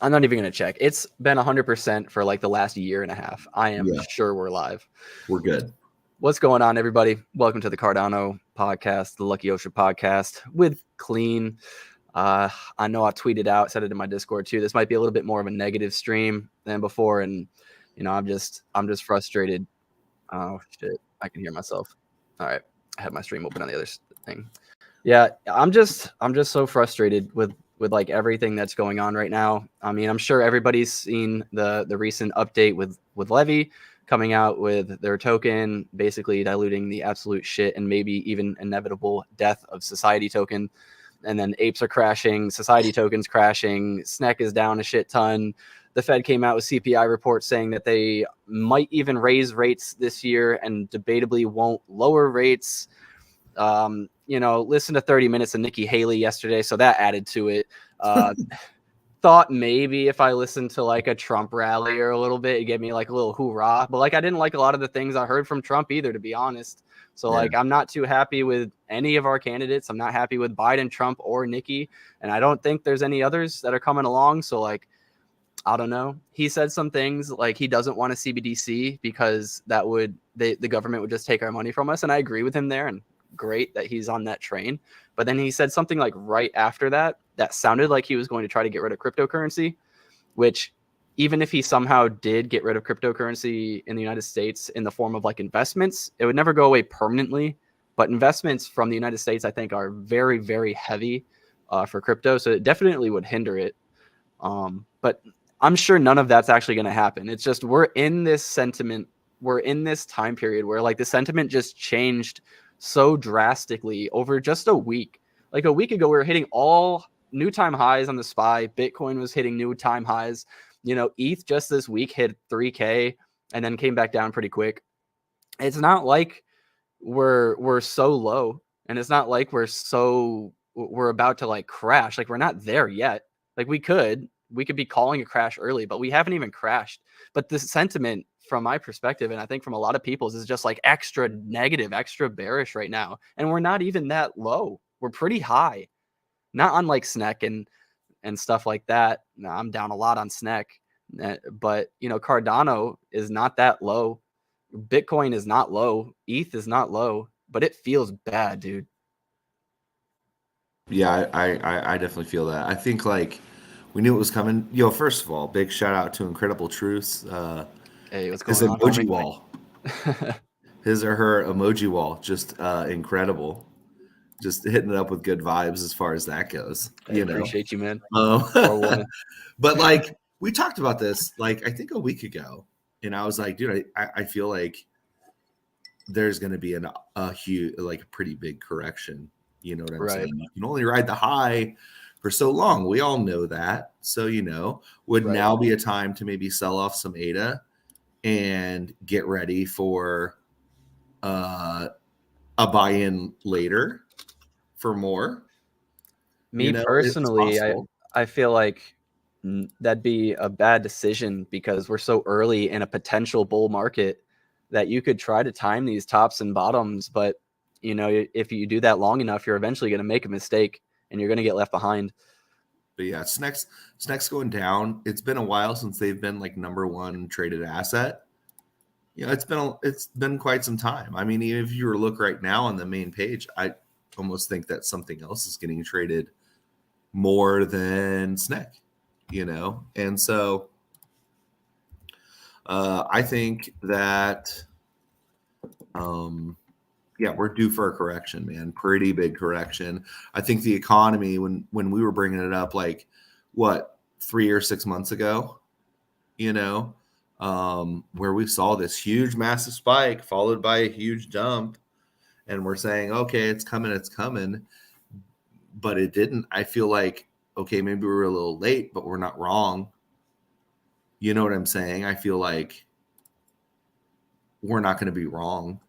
I'm not even going to check. It's been 100% for like the last year and a half. I am sure we're live. We're good. What's going on, everybody? Welcome to the Cardano podcast, the Atlanick Ocean podcast with Cleen. I know I tweeted out, said it in my Discord too. This might be a little bit more of a negative stream than before, and you know, I'm just frustrated. Oh shit, I can hear myself. All right, I have my stream open on the other thing. Yeah, I'm just so frustrated with like everything that's going on right now. I mean, I'm sure everybody's seen the recent update with Levvy coming out with their token, basically diluting the absolute shit and maybe even inevitable death of Society token. And then apes are crashing, Society tokens crashing, Snek is down a shit ton. The Fed came out with CPI reports saying that they might even raise rates this year and debatably won't lower rates. You know, listen to 30 minutes of Nikki Haley yesterday, so that added to it. Thought maybe if I listened to like a Trump rally or a little bit, it gave me like a little hoorah. But like I didn't like a lot of the things I heard from Trump either, to be honest. So like I'm not too happy with any of our candidates. I'm not happy with Biden, Trump, or Nikki, and I don't think there's any others that are coming along. So like I don't know. He said some things like he doesn't want a CBDC because that would the government would just take our money from us, and I agree with him there. And great that he's on that train. But then he said something like right after that sounded like he was going to try to get rid of cryptocurrency, which even if he somehow did get rid of cryptocurrency in the United States in the form of like investments, it would never go away permanently. But investments from the United States, I think, are very, very heavy for crypto. So it definitely would hinder it. But I'm sure none of that's actually going to happen. It's just we're in this sentiment. We're in this time period where like the sentiment just changed so drastically over just a week. Like a week ago, we were hitting all new time highs on the SPY. Bitcoin was hitting new time highs. You know, ETH just this week hit 3K and then came back down pretty quick. It's not like we're so low, and it's not like we're about to like crash. Like we're not there yet. Like we could be calling a crash early, but we haven't even crashed. But the sentiment from my perspective, and I think from a lot of people's, is just like extra negative, extra bearish right now. And we're not even that low. We're pretty high. Not unlike Snek and stuff like that. No, I'm down a lot on Snek. But, you know, Cardano is not that low. Bitcoin is not low. ETH is not low. But it feels bad, dude. Yeah, I definitely feel that. I think, like, we knew it was coming. Yo, first of all, big shout out to Incredible Truths. Hey, what's his going on? Emoji wall. His or her emoji wall, just incredible. Just hitting it up with good vibes as far as that goes. I appreciate you, man. But like we talked about this, like I think a week ago, and I was like, dude, I feel like there's going to be a huge, like a pretty big correction. You know what I'm saying? You can only ride the high for so long. We all know that. So, you know, would now be a time to maybe sell off some ADA and get ready for a buy-in later for more. Me personally, I feel like that'd be a bad decision because we're so early in a potential bull market that you could try to time these tops and bottoms. But, you know, if you do that long enough, you're eventually going to make a mistake and you're going to get left behind. But yeah, Snek's going down. It's been a while since they've been like number one traded asset. You know, it's been quite some time. I mean, even if you were to look right now on the main page, I almost think that something else is getting traded more than Snek, you know? And so I think that, we're due for a correction, man. Pretty big correction. I think the economy, when we were bringing it up, like, what, 3 or 6 months ago, you know, where we saw this huge, massive spike followed by a huge dump. And we're saying, okay, it's coming. But it didn't. I feel like, okay, maybe we were a little late, but we're not wrong. You know what I'm saying? I feel like we're not going to be wrong.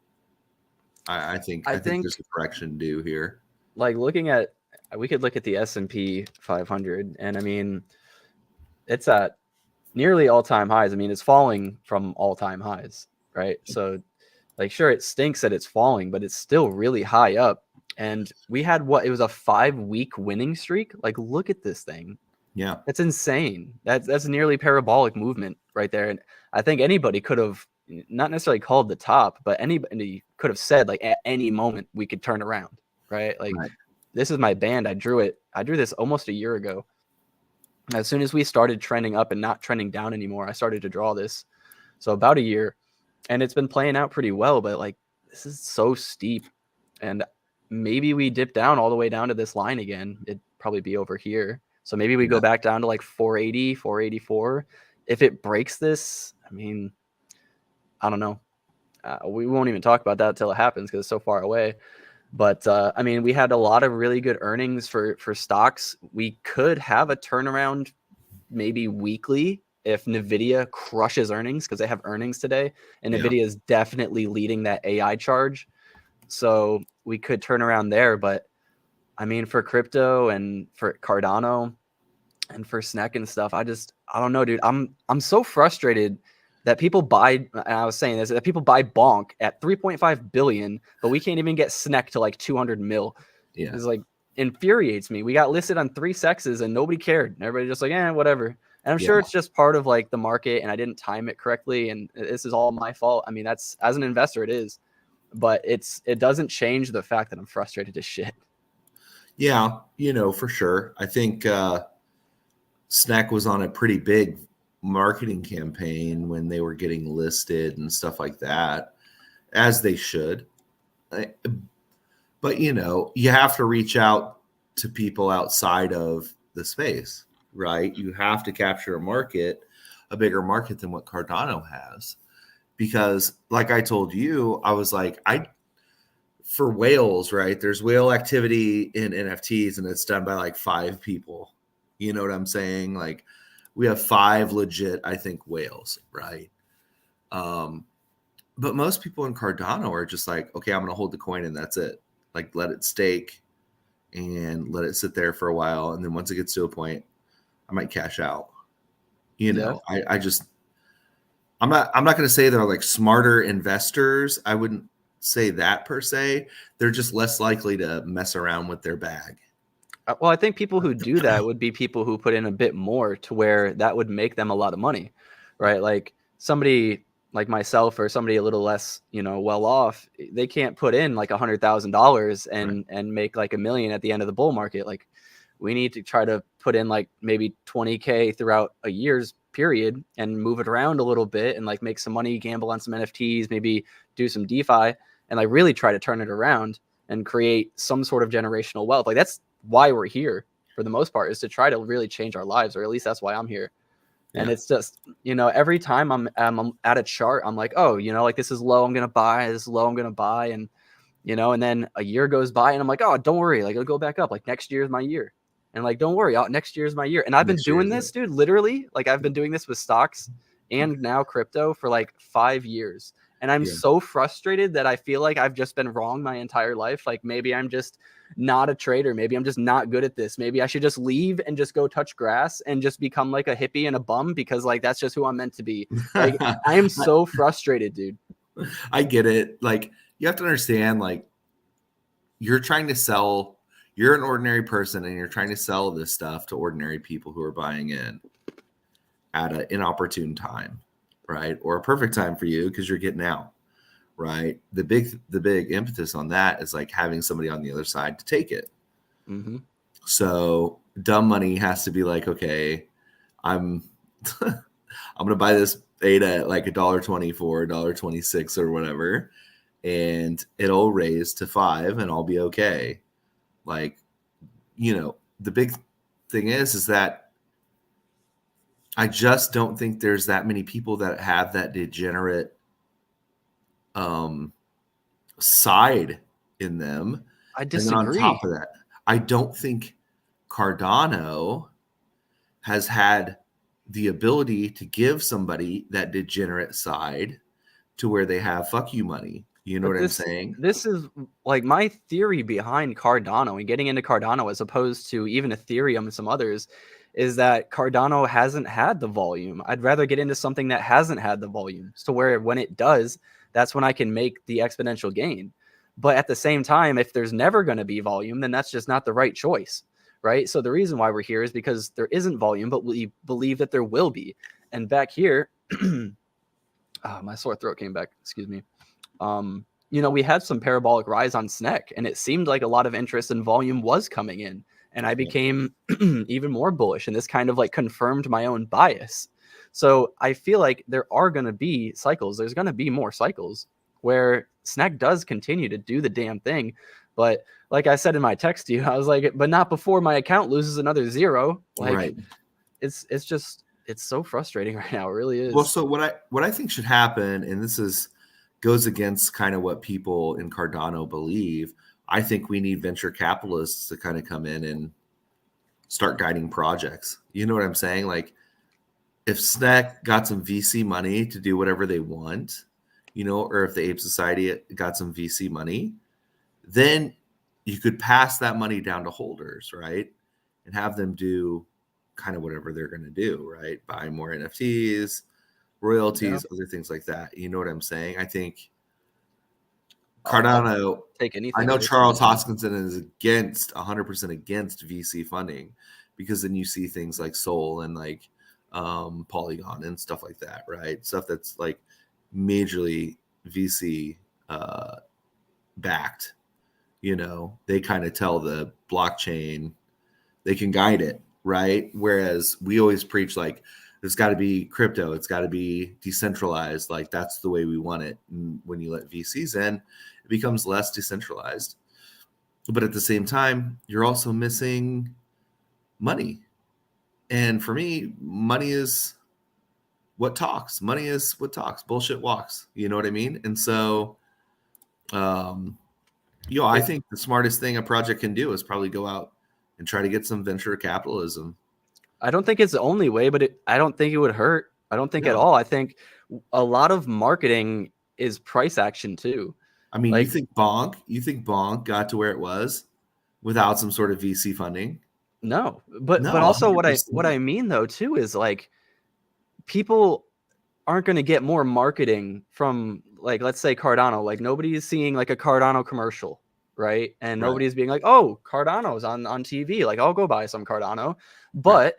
I think there's a correction due here. Like we could look at the S&P 500, and I mean, it's at nearly all-time highs. I mean, it's falling from all-time highs, right? So, like, sure, it stinks that it's falling, but it's still really high up. And we had it was a 5-week winning streak. Like, look at this thing. Yeah. That's insane. That's nearly parabolic movement right there. And I think anybody could have not necessarily called the top, but anybody could have said like at any moment we could turn around, right? Like Right. this is my band. I drew this almost a year ago. As soon as we started trending up and not trending down anymore, I started to draw this. So about a year, and it's been playing out pretty well, but like this is so steep, and maybe we dip down all the way down to this line again. It'd probably be over here. So maybe we go back down to like 480, 484. If it breaks this, I mean, I don't know. We won't even talk about that until it happens because it's so far away. But I mean, we had a lot of really good earnings for stocks. We could have a turnaround maybe weekly if NVIDIA crushes earnings, because they have earnings today. And NVIDIA is definitely leading that AI charge. So we could turn around there. But I mean, for crypto and for Cardano and for Snek and stuff, I don't know, dude. I'm so frustrated that people buy, and I was saying this, that people buy Bonk at 3.5 billion, but we can't even get Snek to like 200 mil. Yeah. It's like infuriates me. We got listed on 3 sexes and nobody cared. Everybody just like, whatever. And I'm sure it's just part of like the market and I didn't time it correctly. And this is all my fault. I mean, that's, as an investor, it is, but it doesn't change the fact that I'm frustrated as shit. Yeah, for sure. I think Snek was on a pretty big marketing campaign when they were getting listed and stuff like that, as they should. But, you have to reach out to people outside of the space, right? You have to capture a bigger market than what Cardano has. Because like I told you, I was like, for whales, right? There's whale activity in NFTs and it's done by like 5 people. You know what I'm saying? Like we have 5 legit, I think, whales, right? But most people in Cardano are just like, okay, I'm going to hold the coin and that's it. Like let it stake and let it sit there for a while. And then once it gets to a point, I might cash out. I'm not going to say they're like smarter investors. I wouldn't say that per se. They're just less likely to mess around with their bag. Well, I think people who do that would be people who put in a bit more to where that would make them a lot of money, right? Like somebody like myself or somebody a little less, well off, they can't put in like $100,000 and make like $1 million at the end of the bull market. Like we need to try to put in like maybe 20K throughout a year's period and move it around a little bit and like make some money, gamble on some NFTs, maybe do some DeFi and like really try to turn it around and create some sort of generational wealth. Like that's why we're here for the most part, is to try to really change our lives, or at least that's why I'm here. Yeah. And it's just, every time I'm at a chart, I'm like, oh, like this is low, I'm going to buy, this is low, I'm going to buy. And, and then a year goes by and I'm like, oh, don't worry. Like it'll go back up. Like next year is my year. And like, don't worry, next year is my year. And I've been doing this, dude, literally, like I've been doing this with stocks and now crypto for like 5 years. And I'm so frustrated that I feel like I've just been wrong my entire life. Like maybe I'm just not a trader. Maybe I'm just not good at this. Maybe I should just leave and just go touch grass and just become like a hippie and a bum because like that's just who I'm meant to be. Like I am so frustrated, dude. I get it. Like you have to understand, like you're an ordinary person and you're trying to sell this stuff to ordinary people who are buying in at an inopportune time. Right? Or a perfect time for you because you're getting out, right? The big impetus on that is like having somebody on the other side to take it. Mm-hmm. So dumb money has to be like, okay, I'm gonna buy this beta at like $1.24, $1.26 or whatever, and it'll raise to 5 and I'll be okay. Like, the big thing is that I just don't think there's that many people that have that degenerate side in them. I disagree. And then on top of that, I don't think Cardano has had the ability to give somebody that degenerate side to where they have fuck you money. You know what I'm saying? This is like my theory behind Cardano and getting into Cardano as opposed to even Ethereum and some others is that Cardano hasn't had the volume. I'd rather get into something that hasn't had the volume. So where when it does, that's when I can make the exponential gain. But at the same time, if there's never going to be volume, then that's just not the right choice, right? So the reason why we're here is because there isn't volume, but we believe that there will be. And back here, my sore throat came back. Excuse me. We had some parabolic rise on Snek, and it seemed like a lot of interest and volume was coming in. And I became even more bullish, and this kind of like confirmed my own bias. So I feel like there are going to be cycles. There's going to be more cycles where Snek does continue to do the damn thing. But like I said in my text to you, I was like, but not before my account loses another 0. Like, right. It's so frustrating right now. It really is. Well, so what I think should happen, and this goes against kind of what people in Cardano believe. I think we need venture capitalists to kind of come in and start guiding projects. You know what I'm saying? Like, if Snek got some VC money to do whatever they want, or if the Ape Society got some VC money, then you could pass that money down to holders, right? And have them do kind of whatever they're going to do, right? Buy more NFTs, royalties, other things like that. You know what I'm saying? I think Cardano, take anything. I know Charles Hoskinson is 100% against VC funding, because then you see things like Sol and like Polygon and stuff like that, right? Stuff that's like majorly VC backed. They kind of tell the blockchain, they can guide it, right? Whereas we always preach like, there's got to be crypto, it's got to be decentralized, like that's the way we want it. And when you let VCs in, it becomes less decentralized. But at the same time, you're also missing money. And for me, money is what talks. Money is what talks. Bullshit walks. You know what I mean? And so, I think the smartest thing a project can do is probably go out and try to get some venture capitalism. I don't think it's the only way, but I don't think it would hurt. I don't think at all. I think a lot of marketing is price action too. I mean, you think Bonk got to where it was without some sort of VC funding? No, but also 100%. what I mean though too is like, people aren't going to get more marketing from, like, let's say Cardano. Like, nobody is seeing like a Cardano commercial, right? And nobody's being like, oh, Cardano's on TV. Like, I'll go buy some Cardano. But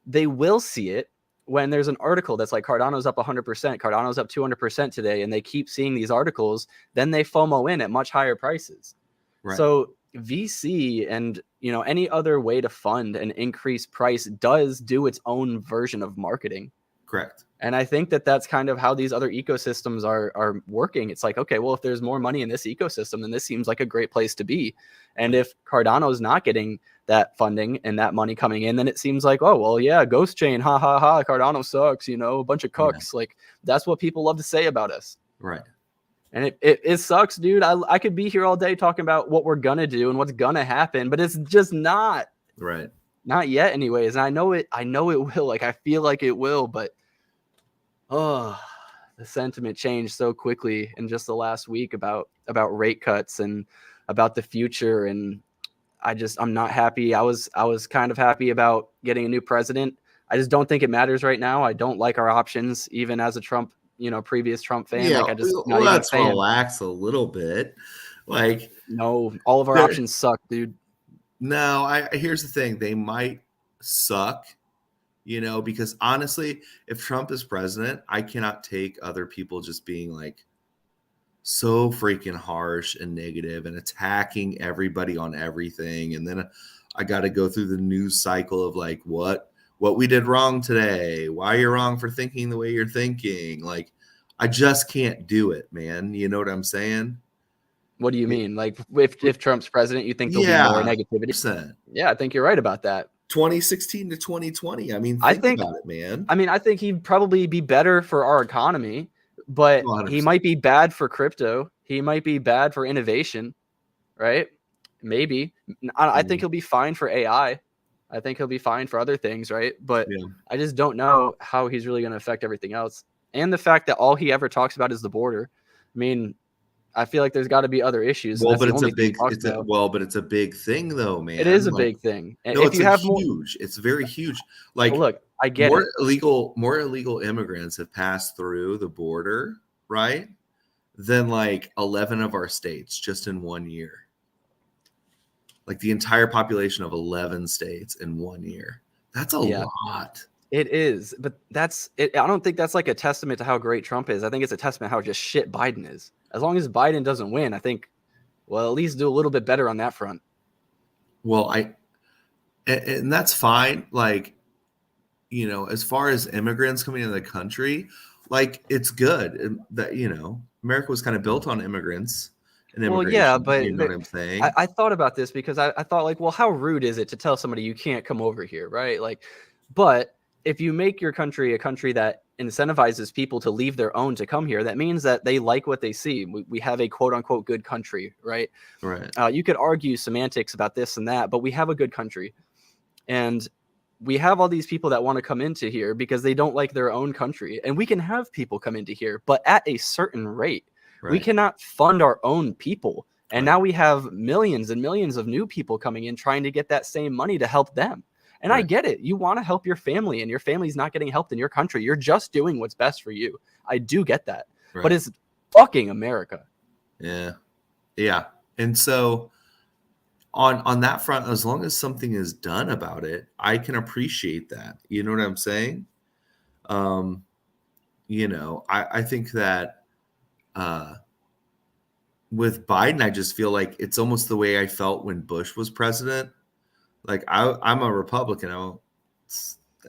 they will see it when there's an article that's like, Cardano's up 100%, Cardano's up 200% today, and they keep seeing these articles, then they FOMO in at much higher prices. Right. So VC and any other way to fund and increase price does do its own version of marketing. Correct. And I think that that's kind of how these other ecosystems are working. It's like, okay, well, if there's more money in this ecosystem, then this seems like a great place to be. And if Cardano's not getting that funding and that money coming in, then it seems like, oh, well, yeah, Ghost Chain, ha, ha, ha, Cardano sucks, a bunch of cucks. Yeah. Like, that's what people love to say about us. Right. And it sucks, dude. I could be here all day talking about what we're going to do and what's going to happen, but it's just not. Right. Not yet anyways. And I know it will. Like, I feel like it will, but the sentiment changed so quickly in just the last week about rate cuts and about the future. And I'm not happy. I was kind of happy about getting a new president. I just don't think it matters right now. I don't like our options, even as a Trump, previous Trump fan. Yeah, like, I just let's relax a little bit. Like, no, all of our options suck, dude. No, here's the thing. They might suck. Because honestly, if Trump is president, I cannot take other people just being like so freaking harsh and negative and attacking everybody on everything. And then I got to go through the news cycle of like, what we did wrong today, why you're wrong for thinking the way you're thinking. Like, I just can't do it, man. You know what I'm saying? What do you mean? Like, if Trump's president, you think there'll be more negativity? 100%. Yeah, I think you're right about that. 2016 to 2020. I mean, think about it, man. I mean, I think he'd probably be better for our economy, but 100%. He might be bad for crypto. He might be bad for innovation, right? Maybe. I think he'll be fine for AI. I think he'll be fine for other things, right? But I just don't know how he's really going to affect everything else. And the fact that all he ever talks about is the border. I mean, I feel like there's got to be other issues. Well, but it's a big thing, though, man. It is a big thing. No, if you have huge. It's very huge. Like, look, I get more illegal immigrants have passed through the border, right? Than like 11 of our states just in 1 year. like the entire population of 11 states in 1 year. That's a lot. It is, but that's it. I don't think that's like a testament to how great Trump is. I think it's a testament how just shit Biden is. As long as Biden doesn't win, I think we'll at least do a little bit better on that front. Well, and that's fine. Like, you know, as far as immigrants coming into the country, like it's good that, you know, America was kind of built on immigrants and Well, immigration. yeah, but You know what I'm saying? I thought about this because I thought like, well, how rude is it to tell somebody you can't come over here, right? Like, but if you make your country a country that incentivizes people to leave their own to come here, that means that they like what they see. We have a quote unquote good country, right? Right. You could argue semantics about this and that, but we have a good country. And we have all these people that want to come into here because they don't like their own country. And we can have people come into here, but at a certain rate. Right. We cannot fund our own people. And Right. now we have millions and millions of new people coming in trying to get that same money to help them. And I Right. get it. You want to help your family, and your family's not getting helped in your country. You're just doing what's best for you. I do get that. Right. But it's fucking America. Yeah. Yeah. And so on that front, as long as something is done about it, I can appreciate that. You know what I'm saying? You know, I think that with Biden, I just feel like it's almost the way I felt when Bush was president. Like I'm a Republican. I don't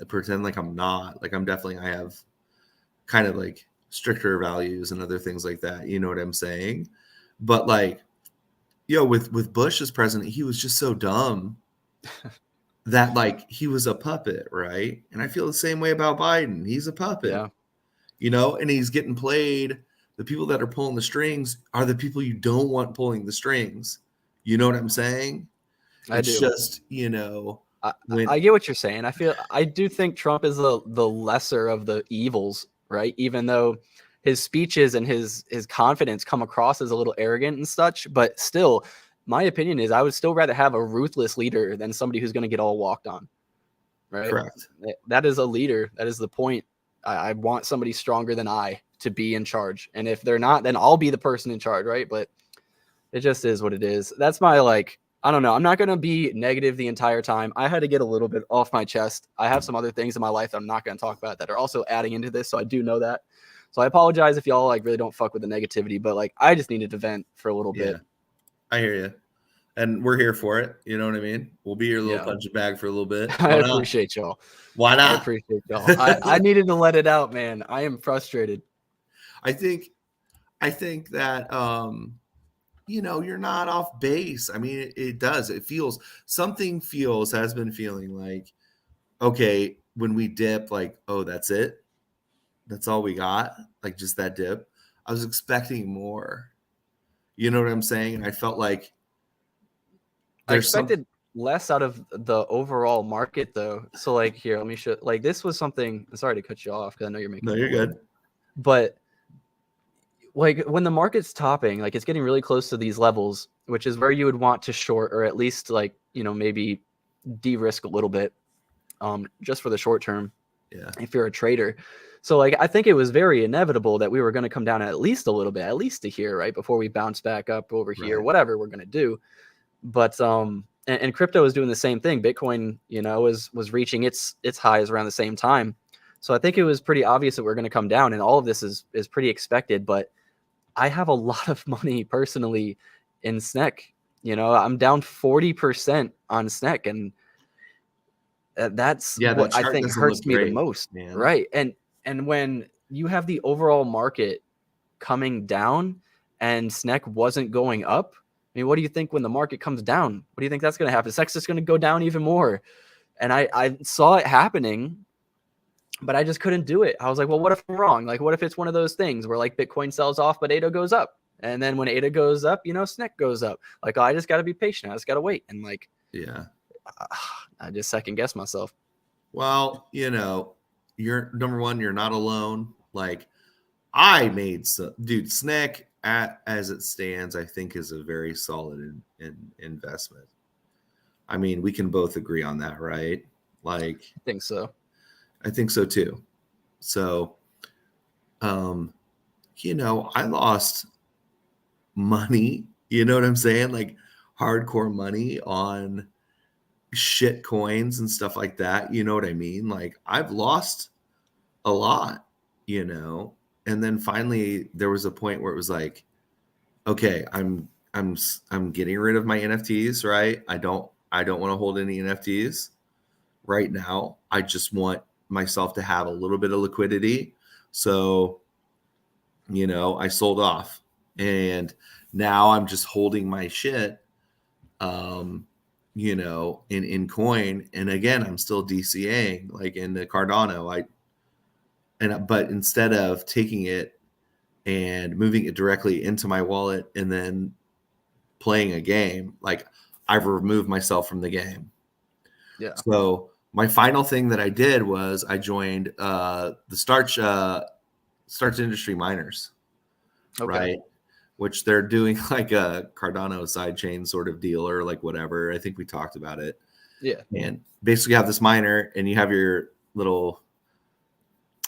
pretend like I'm not. Like I have kind of like stricter values and other things like that. You know what I'm saying? But like, with Bush as president, he was just so dumb that like he was a puppet, right? And I feel the same way about Biden. He's a puppet, Yeah. you know, and he's getting played. The people that are pulling the strings are the people you don't want pulling the strings. You know what I'm saying? It's just, you know, I get what you're saying. I do think Trump is the lesser of the evils, right? Even though his speeches and his confidence come across as a little arrogant and such, but still, my opinion is I would still rather have a ruthless leader than somebody who's going to get all walked on, right? Correct. That is a leader. That is the point. I want somebody stronger than I to be in charge. And if they're not, then I'll be the person in charge, right? But it just is what it is. That's my, like, I don't know. I'm not going to be negative the entire time. I had to get a little bit off my chest. I have some other things in my life that I'm not going to talk about that are also adding into this. So I do know that. So I apologize if y'all like really don't fuck with the negativity, but like I just needed to vent for a little bit. I hear you. And we're here for it. You know what I mean? We'll be your little punching bag for a little bit. I appreciate y'all. Why not? I appreciate y'all. I needed to let it out, man. I am frustrated. I think that you know, you're not off base. I mean, it does. It has been feeling like, okay, when we dip, like, oh, that's it. That's all we got. Like just that dip. I was expecting more. You know what I'm saying? And I felt like I expected less out of the overall market though. So like here, let me show, like this was something, I'm sorry to cut you off because I know you're making. No, you're good. But like when the market's topping, like it's getting really close to these levels, which is where you would want to short or at least like, you know, maybe de-risk a little bit just for the short term. Yeah. If you're a trader. So like, I think it was very inevitable that we were going to come down at least a little bit, at least to here, right? Before we bounce back up over here, whatever we're going to do. But, and crypto is doing the same thing. Bitcoin, you know, was reaching its highs around the same time. So I think it was pretty obvious that we're going to come down, and all of this is pretty expected, but I have a lot of money personally in Snek. You know, I'm down 40% on Snek, and that's what I think hurts me the most, man. Right? And when you have the overall market coming down and Snek wasn't going up, I mean, what do you think when the market comes down? What do you think that's going to happen? Snek's just going to go down even more. And I saw it happening, but I just couldn't do it. I was like, well, what if I'm wrong? Like, what if it's one of those things where like Bitcoin sells off, but ADA goes up? And then when ADA goes up, you know, Snek goes up. Like, I just got to be patient. I just got to wait. And like, yeah, I just second guess myself. Well, you know, you're number one, you're not alone. Like I made some, dude, Snek as it stands, I think is a very solid investment. I mean, we can both agree on that, right? Like, I think so. I think so too. So, you know, I lost money, you know what I'm saying? Like hardcore money on shit coins and stuff like that. You know what I mean? Like I've lost a lot, you know. And then finally there was a point where it was like, okay, I'm getting rid of my NFTs, right? I don't want to hold any NFTs right now. I just want myself to have a little bit of liquidity. So, you know, I sold off, and now I'm just holding my shit, you know, in coin. And again, I'm still DCAing like in the Cardano. But instead of taking it and moving it directly into my wallet and then playing a game, like I've removed myself from the game. Yeah. So my final thing that I did was I joined the Strch Industry Miners, Okay. right? Which they're doing like a Cardano sidechain sort of deal or like whatever. I think we talked about it. Yeah. And basically you have this miner and you have your little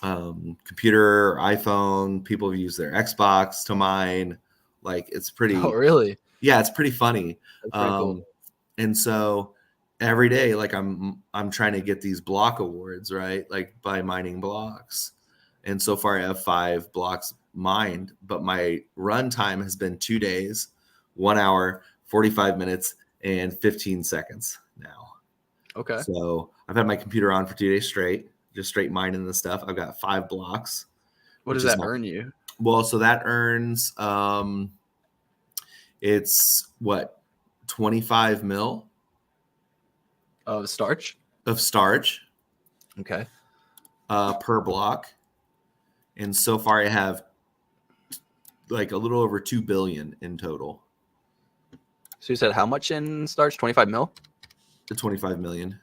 computer or iPhone. People have used their Xbox to mine. Like it's pretty. Oh, really? Yeah, it's pretty funny. That's pretty cool. And so every day, like I'm trying to get these block awards, right? Like by mining blocks. And so far I have 5 blocks mined, but my run time has been 2 days, 1 hour, 45 minutes, and 15 seconds now. Okay. So I've had my computer on for 2 days straight, just straight mining the stuff. I've got 5 blocks. What does that earn you? Well, so that earns it's what, 25 mil Of Strch? of Strch Okay. per block. And so far I have like a little over 2 billion in total. So you said how much in Strch? 25 mil? To 25 million.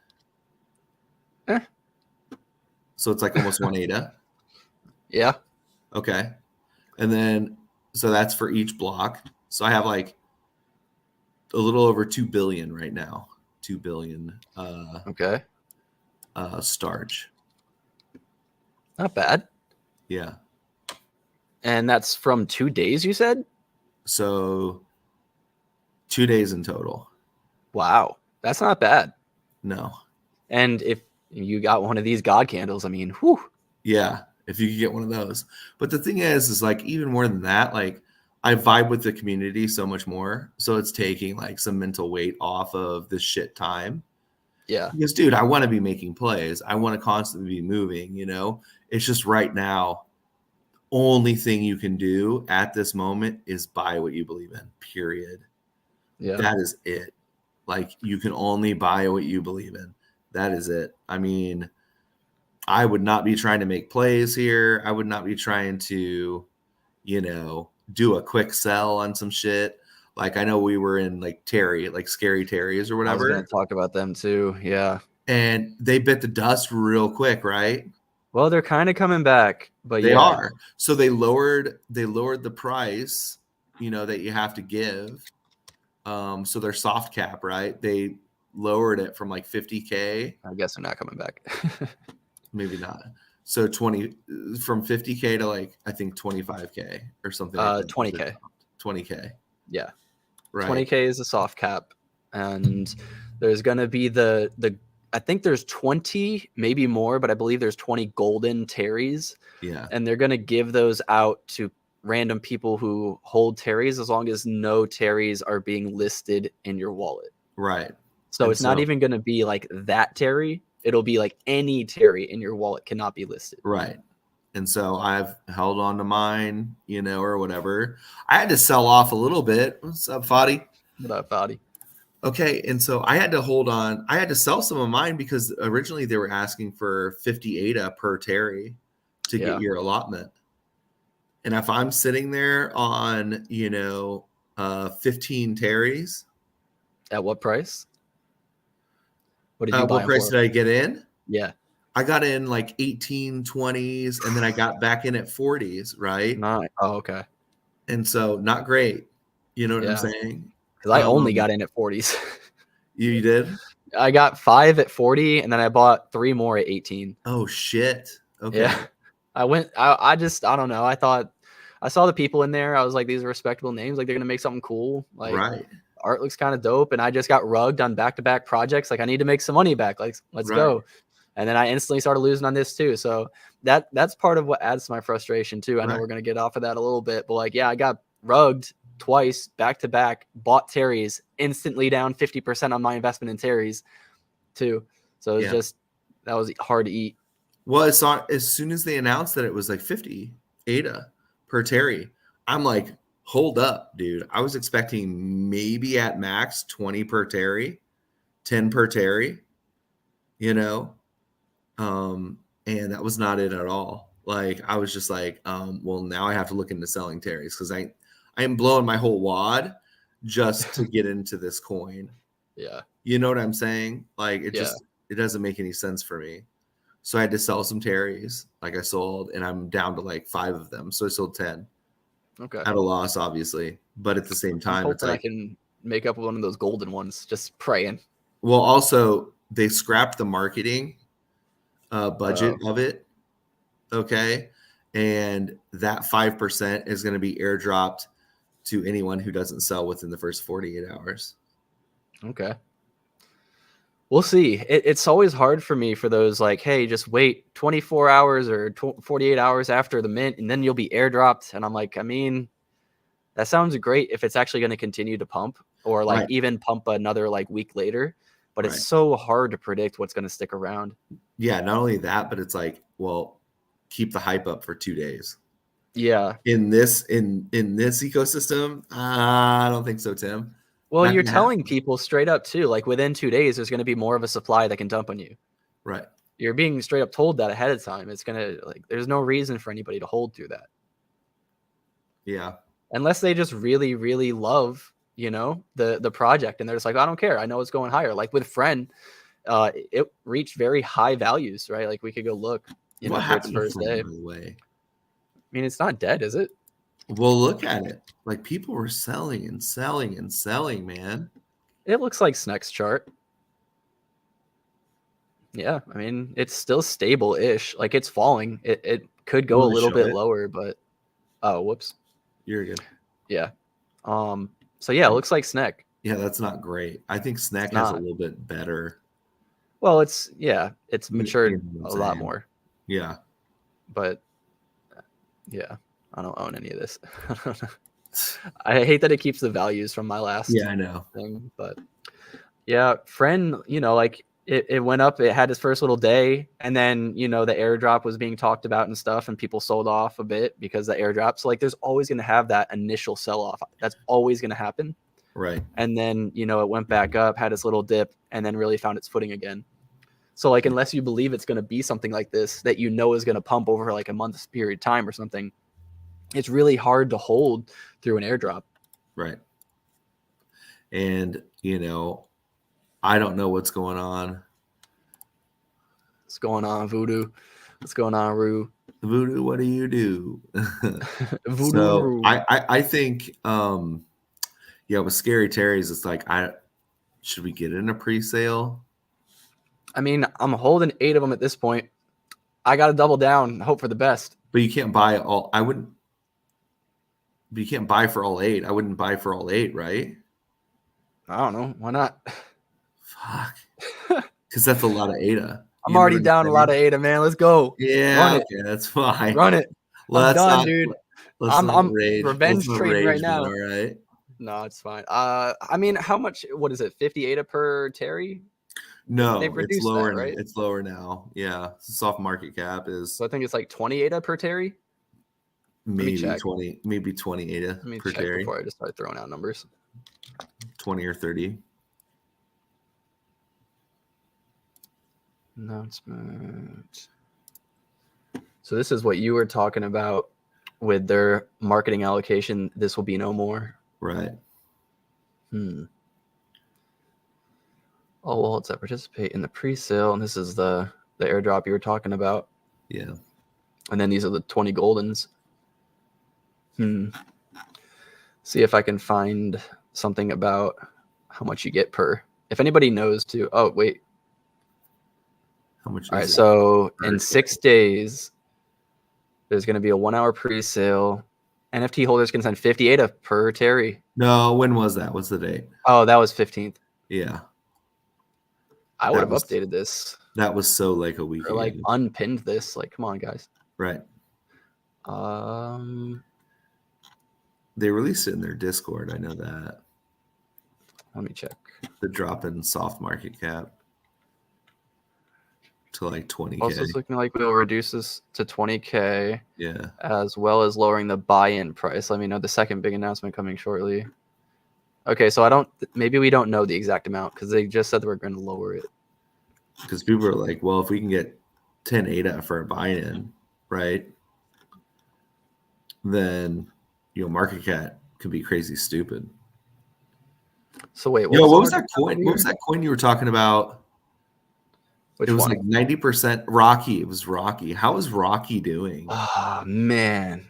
Eh. So it's like almost 1 ADA. Yeah. Okay. And then, so that's for each block. So I have like a little over 2 billion right now. 2 billion Okay. Strch. Not bad. Yeah. And that's from 2 days, you said? So 2 days in total. Wow. That's not bad. No. And if you got one of these God candles, I mean, whew. Yeah. If you could get one of those. But the thing is like even more than that, like I vibe with the community so much more. So it's taking like some mental weight off of this shit time. Yeah. Because dude, I want to be making plays. I want to constantly be moving, you know? It's just right now, only thing you can do at this moment is buy what you believe in, period. Yeah. That is it. Like you can only buy what you believe in. That is it. I mean, I would not be trying to make plays here. I would not be trying to, you know, do a quick sell on some shit. Like I know we were in like scary Terries or whatever. I was going to talk about them too. Yeah. And they bit the dust real quick, right? Well, they're kind of coming back, but They yeah. are. So they lowered the price, you know, that you have to give. So their soft cap, right? They lowered it from like 50K. I guess they're not coming back. Maybe not. So 20 from 50K to like I think 25K or something like that. 20K. 20K. Yeah. Right. 20K is a soft cap. And there's going to be the I think there's 20, maybe more, but I believe there's 20 golden Terries. Yeah. And they're going to give those out to random people who hold Terries as long as no Terries are being listed in your wallet. Right. So it's not even going to be like that Terry. It'll be like any Terry in your wallet cannot be listed. Right. And so I've held on to mine, you know, or whatever. I had to sell off a little bit. What's up, Fadi? What up, Fadi? Okay, and so I had to hold on. I had to sell some of mine because originally they were asking for 50 ADA per Terry to get your allotment. And if I'm sitting there on, you know, 15 Terries. At what price? What did you buy? What price did I get in? Yeah. I got in like 18, 20s, and then I got back in at 40s, right? Nice. Oh, okay. And so not great. You know what I'm saying? Because I only got in at 40s. You did? I got 5 at 40, and then I bought 3 more at 18. Oh, shit. Okay. Yeah. I don't know. I saw the people in there. I was like, these are respectable names. Like, they're going to make something cool. Like, right. art looks kind of dope, and I just got rugged on back-to-back projects. Like, I need to make some money back. Like, let's go. And then I instantly started losing on this too. So that's part of what adds to my frustration too. I know we're going to get off of that a little bit, but like, yeah, I got rugged twice back to back, bought Terries, instantly down 50% on my investment in Terries too. So it was just, that was hard to eat. Well, I saw as soon as they announced that it was like 50 ADA per Terry, I'm like, hold up, dude. I was expecting maybe at max 20 per Terry, 10 per Terry, you know? And that was not it at all. Like, I was just like, well, now I have to look into selling Terries because I am blowing my whole wad just to get into this coin. Yeah. You know what I'm saying? Like, it doesn't make any sense for me. So I had to sell some Terries. Like, I sold, and I'm down to like 5 of them. So I sold 10. Okay. At a loss, obviously. But at the same time, it's like, I can make up one of those golden ones, just praying. Well, also, they scrapped the marketing budget of it. Okay. And that 5% is going to be airdropped to anyone who doesn't sell within the first 48 hours. Okay. We'll see. It's always hard for me for those like, hey, just wait 24 hours or 48 hours after the mint, and then you'll be airdropped. And I'm like, I mean, that sounds great if it's actually going to continue to pump or like even pump another like week later. But it's so hard to predict what's going to stick around. Yeah, not only that, but it's like, well, keep the hype up for 2 days. Yeah. In this ecosystem, I don't think so, Tim. Well, you're telling people straight up too, like within 2 days, there's going to be more of a supply that can dump on you. Right. You're being straight up told that ahead of time. It's going to like, there's no reason for anybody to hold through that. Yeah. Unless they just really, really love, the project. And they're just like, I don't care. I know it's going higher. Like with Friend, it reached very high values, right? Like we could go look. What happened to Friend, by the way? I mean, it's not dead, is it? Well, look at it. Like people were selling and selling and selling, man. It looks like Snek's chart. Yeah, I mean, it's still stable-ish. Like it's falling. It could go a little bit lower, but whoops. You're good. Yeah. So yeah, it looks like Snek. Yeah, that's not great. I think Snek has a little bit better. Well, it's matured a lot more. Yeah. But yeah, I don't own any of this. I hate that it keeps the values from my last I know thing, but yeah, Friend, like it went up, it had its first little day, and then the airdrop was being talked about and stuff, and people sold off a bit because the airdrop. So like there's always going to have that initial sell-off. That's always going to happen. Right. And then it went back up, had its little dip, and then really found its footing again. So like unless you believe it's going to be something like this that is going to pump over like a month's period of time or something, it's really hard to hold through an airdrop. Right. And I don't know what's going on. What's going on, Voodoo? What's going on, Rue? Voodoo, what do you do? Voodoo. So I think with Scary Terry's, it's like should we get in a pre-sale? I mean, I'm holding 8 of them at this point. I got to double down, hope for the best. But you can't buy all. But you can't buy for all 8. I wouldn't buy for all 8, right? I don't know. Why not? Fuck. Because that's a lot of ADA. I'm already down a lot of ADA, man. Let's go. Yeah, okay, that's fine. Run it. I'm done, dude. I'm rage. revenge trading right now. All right. No, it's fine. I mean, how much? What is it? 50 ADA per Terry? No, it's lower. Right? It's lower now. Yeah, the soft market cap is. So I think it's like 20 ADA per Terry. Maybe 20 ADA per Terry. Before I just start throwing out numbers. 20 or 30. Announcement. So this is what you were talking about with their marketing allocation. This will be no more. Right. Oh, well, it's participate in the pre-sale, and this is the airdrop you were talking about. Yeah. And then these are the 20 goldens. See if I can find something about how much you get per. If anybody knows too. Oh, wait. How much? All right. So in 6 days, there's going to be a 1 hour pre-sale. NFT holders can send 50 ADA per Terry. No, when was that? What's the date? Oh, that was 15th. Yeah. I would have updated this. That was so like a week or like ago. unpinned this. Like, come on, guys. Right. Um, They released it in their Discord. I know that. Let me check. The drop in soft market cap to like 20K. Also, it's looking like we'll reduce this to 20K. Yeah. As well as lowering the buy-in price. Let me know the second big announcement coming shortly. Okay, so maybe we don't know the exact amount because they just said that we're going to lower it. Because people are like, well, if we can get 10 ADA for a buy-in, right? Then, market cap could be crazy stupid. So wait, what was that coin? What was that coin you were talking about? Which it was one? Like 90% Rocky. It was Rocky. How is Rocky doing? Oh, man.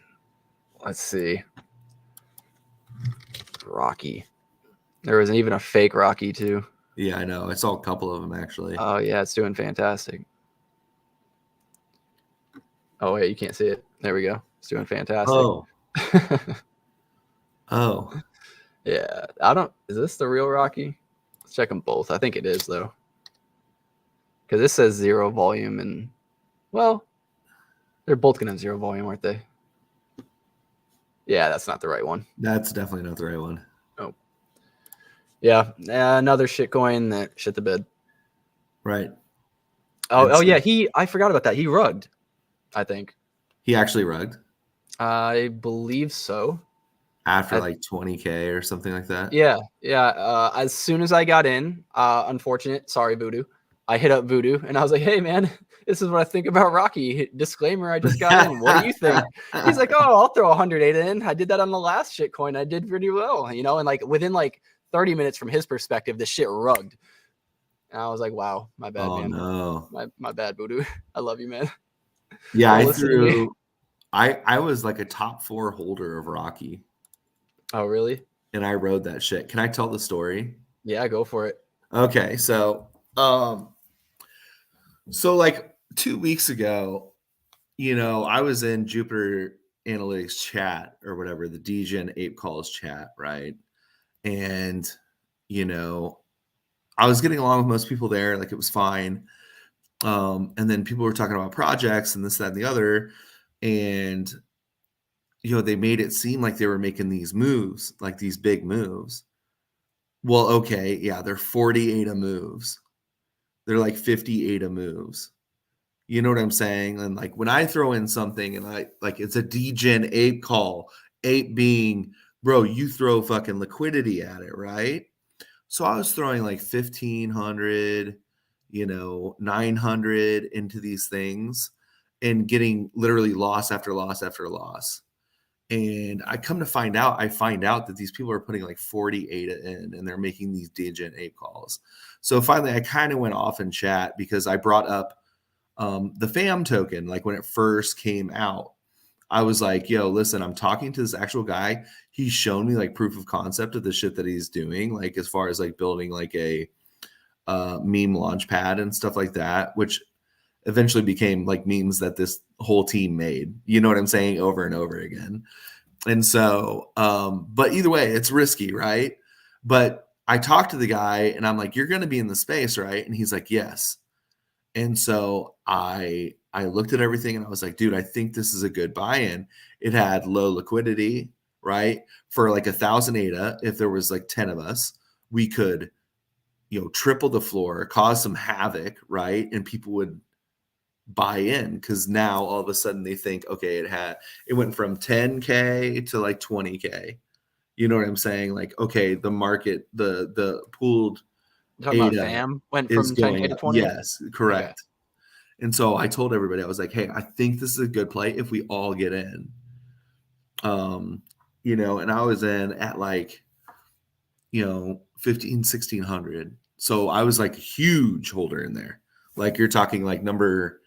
Let's see. Rocky. There was even a fake Rocky, too. Yeah, I know. I saw a couple of them, actually. Oh, yeah, it's doing fantastic. Oh, wait, you can't see it. There we go. It's doing fantastic. Oh. Oh. Yeah. Is this the real Rocky? Let's check them both. I think it is, though. Because this says 0 volume and, well, they're both going to have 0 volume, aren't they? Yeah, that's not the right one. That's definitely not the right one. Oh. Yeah, another shitcoin that shit the bed. Right. Oh yeah, I forgot about that. He rugged, I think. He actually rugged? I believe so. After like 20K or something like that? Yeah. As soon as I got in, sorry, Voodoo. I hit up Voodoo and I was like, hey, man, this is what I think about Rocky. Disclaimer, I just got in. What do you think? He's like, oh, I'll throw 100 ADA in. I did that on the last shitcoin. I did pretty well, and like within like 30 minutes from his perspective, the shit rugged. And I was like, wow, my bad, man. No. My bad, Voodoo. I love you, man. Yeah, I was like a top 4 holder of Rocky. Oh, really? And I rode that shit. Can I tell the story? Yeah, go for it. Okay, so like 2 weeks ago, I was in Jupiter Analytics chat or whatever, the DGen Ape Calls chat, right? And I was getting along with most people there, like it was fine. And then people were talking about projects and this, that, and the other. And they made it seem like they were making these moves, like these big moves. Well, okay, yeah, they're 40 ADA moves. They're like 50 ADA moves. You know what I'm saying? And like when I throw in something and it's a DGen ape call, ape being, bro, you throw fucking liquidity at it, right? So I was throwing like 1,500, 900 into these things and getting literally loss after loss after loss. And I find out that these people are putting like 40 ADA in and they're making these DGen ape calls. So finally, I kind of went off in chat because I brought up the FAM token. Like when it first came out, I was like, yo, listen, I'm talking to this actual guy. He's shown me like proof of concept of the shit that he's doing, like as far as like building like a meme launch pad and stuff like that, which eventually became like memes that this whole team made, you know what I'm saying, over and over again. And so, but either way, it's risky, right? But I talked to the guy and I'm like, you're going to be in the space, right? And he's like, yes. And so I looked at everything and I was like, dude, I think this is a good buy-in. It had low liquidity, right? For like 1,000 ADA, if there was like 10 of us, we could, triple the floor, cause some havoc, right? And people would buy in because now all of a sudden they think, okay, it went from 10K to like 20K. You know what I'm saying? Like, okay, the market, the pooled You're talking about FAM went from 10K to 20? Yes, correct. Okay. And so I told everybody, I was like, hey, I think this is a good play if we all get in. And I was in at like, 1,600. So I was like a huge holder in there. Like you're talking like number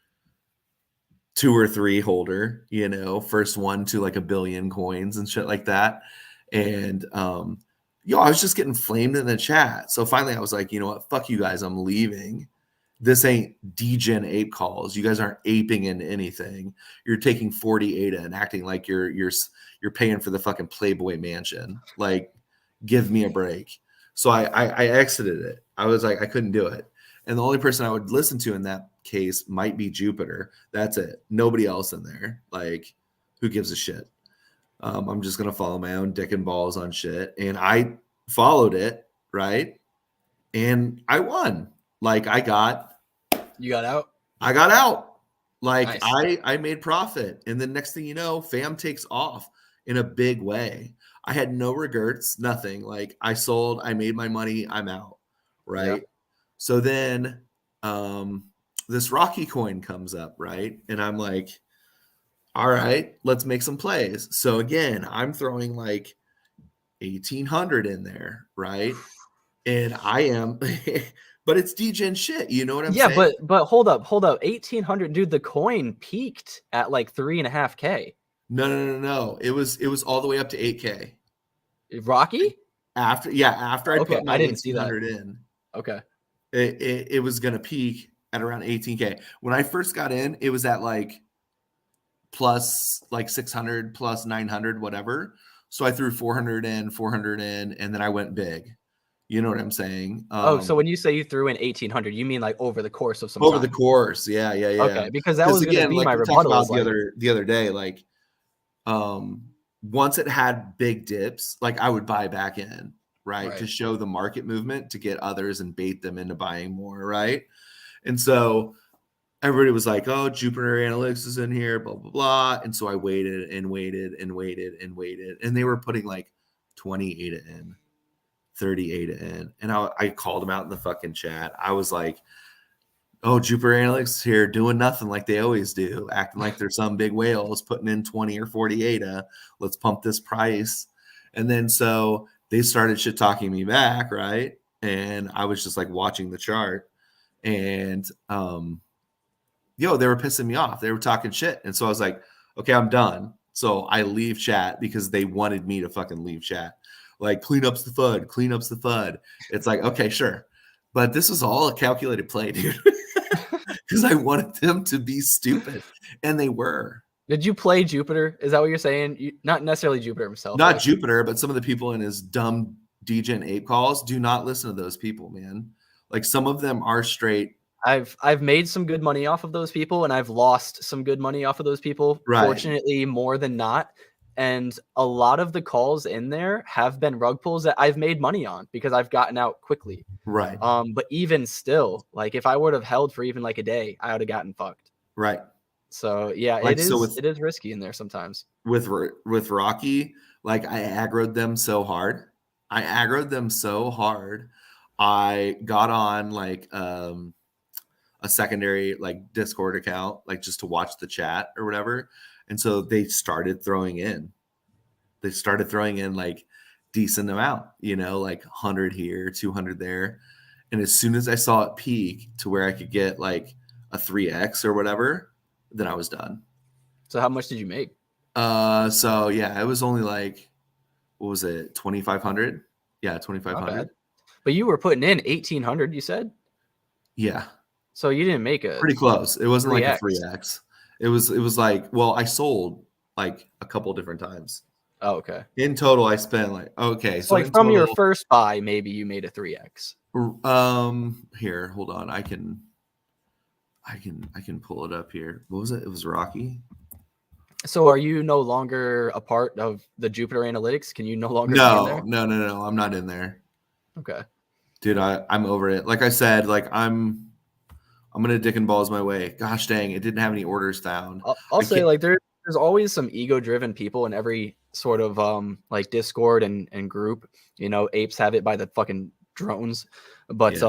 2 or 3 holder, first one to like 1 billion coins and shit like that. And, I was just getting flamed in the chat. So finally I was like, you know what? Fuck you guys. I'm leaving. this ain't degen ape calls. You guys aren't aping into anything. You're taking 40 ADA and acting like you're paying for the fucking Playboy mansion. Like, give me a break. So I exited it. I was like, I couldn't do it. And the only person I would listen to in that case might be Jupiter. That's it. Nobody else in there. Like, who gives a shit? I'm just gonna follow my own dick and balls on shit. And I followed it, right? And I won. Like, You got out? I got out. Like, Nice. I made profit. And then next thing you know, fam takes off in a big way. I had no regrets, nothing. Like, I sold, I made my money, I'm out. Right. Yeah. So then this Rocky coin comes up, right? And I'm like, all right, let's make some plays. So again, I'm throwing like 1800 in there, right? And I am but it's degen shit, you know what I'm Yeah, saying? but hold up. 1,800, dude. The coin peaked at like 3.5K. No. It was all the way up to 8K. Rocky? After I Okay, put my I didn't see that. 1800 in, Okay. it was gonna peak at around 18K. When I first got in, it was at like plus like 600 plus 900, whatever. So I threw 400 in, and then I went big. You know what I'm saying? Oh, so when you say you threw in 1,800, you mean like over the course of some Over the time? course, yeah. Okay, because that Because was going to again, be like my we talked rebuttal. about Is like, the other day, like once it had big dips, like I would buy back in, right, to show the market movement to get others and bait them into buying more, right? And so everybody was like, "Oh, Jupiter Analytics is in here, blah blah blah," and so I waited and waited and waited and waited, and they were putting like 20 ADA in, 30 ADA in, and I called them out in the fucking chat. I was like, "Oh, Jupiter Analytics here doing nothing like they always do, acting like they're some big whales putting in 20 or 40 ADA. Let's pump this price." And then so they started shit talking me back, right? And I was just like watching the chart, and they were pissing me off. They were talking shit. And so I was like, okay, I'm done. So I leave chat because they wanted me to fucking leave chat. Like, clean up's the FUD, clean up's the FUD. It's like, okay, sure. But this was all a calculated play, dude. Because I wanted them to be stupid. And they were. did you play Jupiter? Is that what you're saying? Not necessarily Jupiter himself. Not Like, Jupiter, but some of the people in his dumb degen ape calls. Do not listen to those people, man. Like, some of them are straight. I've made some good money off of those people, and I've lost some good money off of those people. Right. Fortunately, more than not. And a lot of the calls in there have been rug pulls that I've made money on because I've gotten out quickly. Right. But even still, like if I would have held for even like a day, I would have gotten fucked. Right. So yeah, Like, it is risky in there sometimes. With Rocky, like I aggroed them so hard. I got on like a secondary like Discord account, like just to watch the chat or whatever. And so they started throwing in. Like decent amount, like 100 here, 200 there. And as soon as I saw it peak to where I could get like a 3x or whatever, then I was done. So how much did you make? So yeah, it was only like, what was it, 2,500? Yeah, 2,500. But you were putting in 1,800, you said? Yeah. So you didn't make a pretty close. It wasn't 3X. like a 3x. It was like, well, I sold like a couple different times. Oh, okay. In total, I spent like, okay, so like from your first buy, maybe you made a 3x. Here, hold on, I can pull it up here. What was it? It was Rocky. So are you no longer a part of the Jupiter Analytics? Can you no longer be in there? No, I'm not in there. Okay. Dude, I'm over it. Like I said, like I'm gonna dick and balls my way. Gosh dang, it didn't have any orders found. I'll say like there's always some ego-driven people in every sort of like Discord and group. Apes have it by the fucking drones. But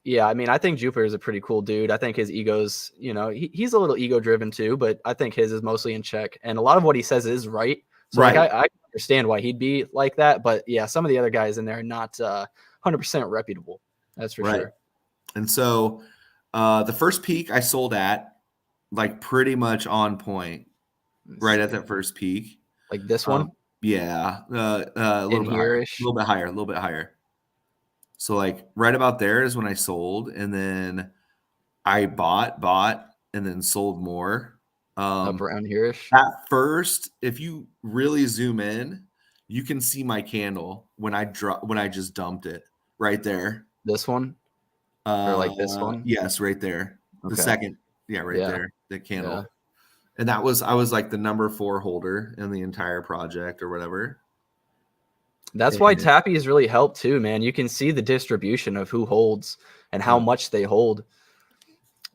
yeah, I mean, I think Jupiter is a pretty cool dude. I think his ego's, he's a little ego-driven too, but I think his is mostly in check. And a lot of what he says is right. So like I understand why he'd be like that. But yeah, some of the other guys in there are not 100% reputable. That's for sure. And so the first peak I sold at like pretty much on point, right at that first peak. Like this one? Yeah. A little bit higher. A little bit higher. So like right about there is when I sold, and then I bought, and then sold more. Up around here-ish. At first, if you really zoom in, you can see my candle when I just dumped it right there. This one? Or like this one? Yes, right there. The Okay. second, yeah, right Yeah. there, the candle. Yeah. And I was like the number 4 holder in the entire project or whatever. That's why Tappy has really helped too, man. You can see the distribution of who holds and how much they hold.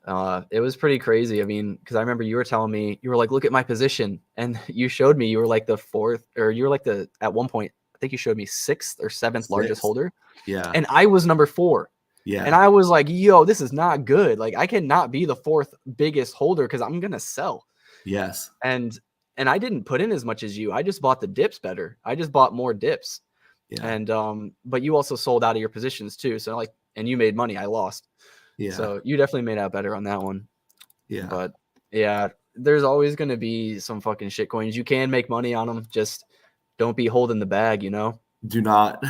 It was pretty crazy. I mean, because I remember you were telling me, you were like, look at my position. And you showed me you were like the 4th, or you were like at one point, I think you showed me 6th or 7th largest holder. Yeah. And I was number 4. Yeah. And I was like, yo, this is not good. Like, I cannot be the 4th biggest holder because I'm going to sell. Yes. And I didn't put in as much as you. I just bought the dips better. I just bought more dips. Yeah. And but you also sold out of your positions too. So like, and you made money. I lost. Yeah. So you definitely made out better on that one. Yeah. But yeah, there's always going to be some fucking shit coins. You can make money on them. Just don't be holding the bag, you know? Do not.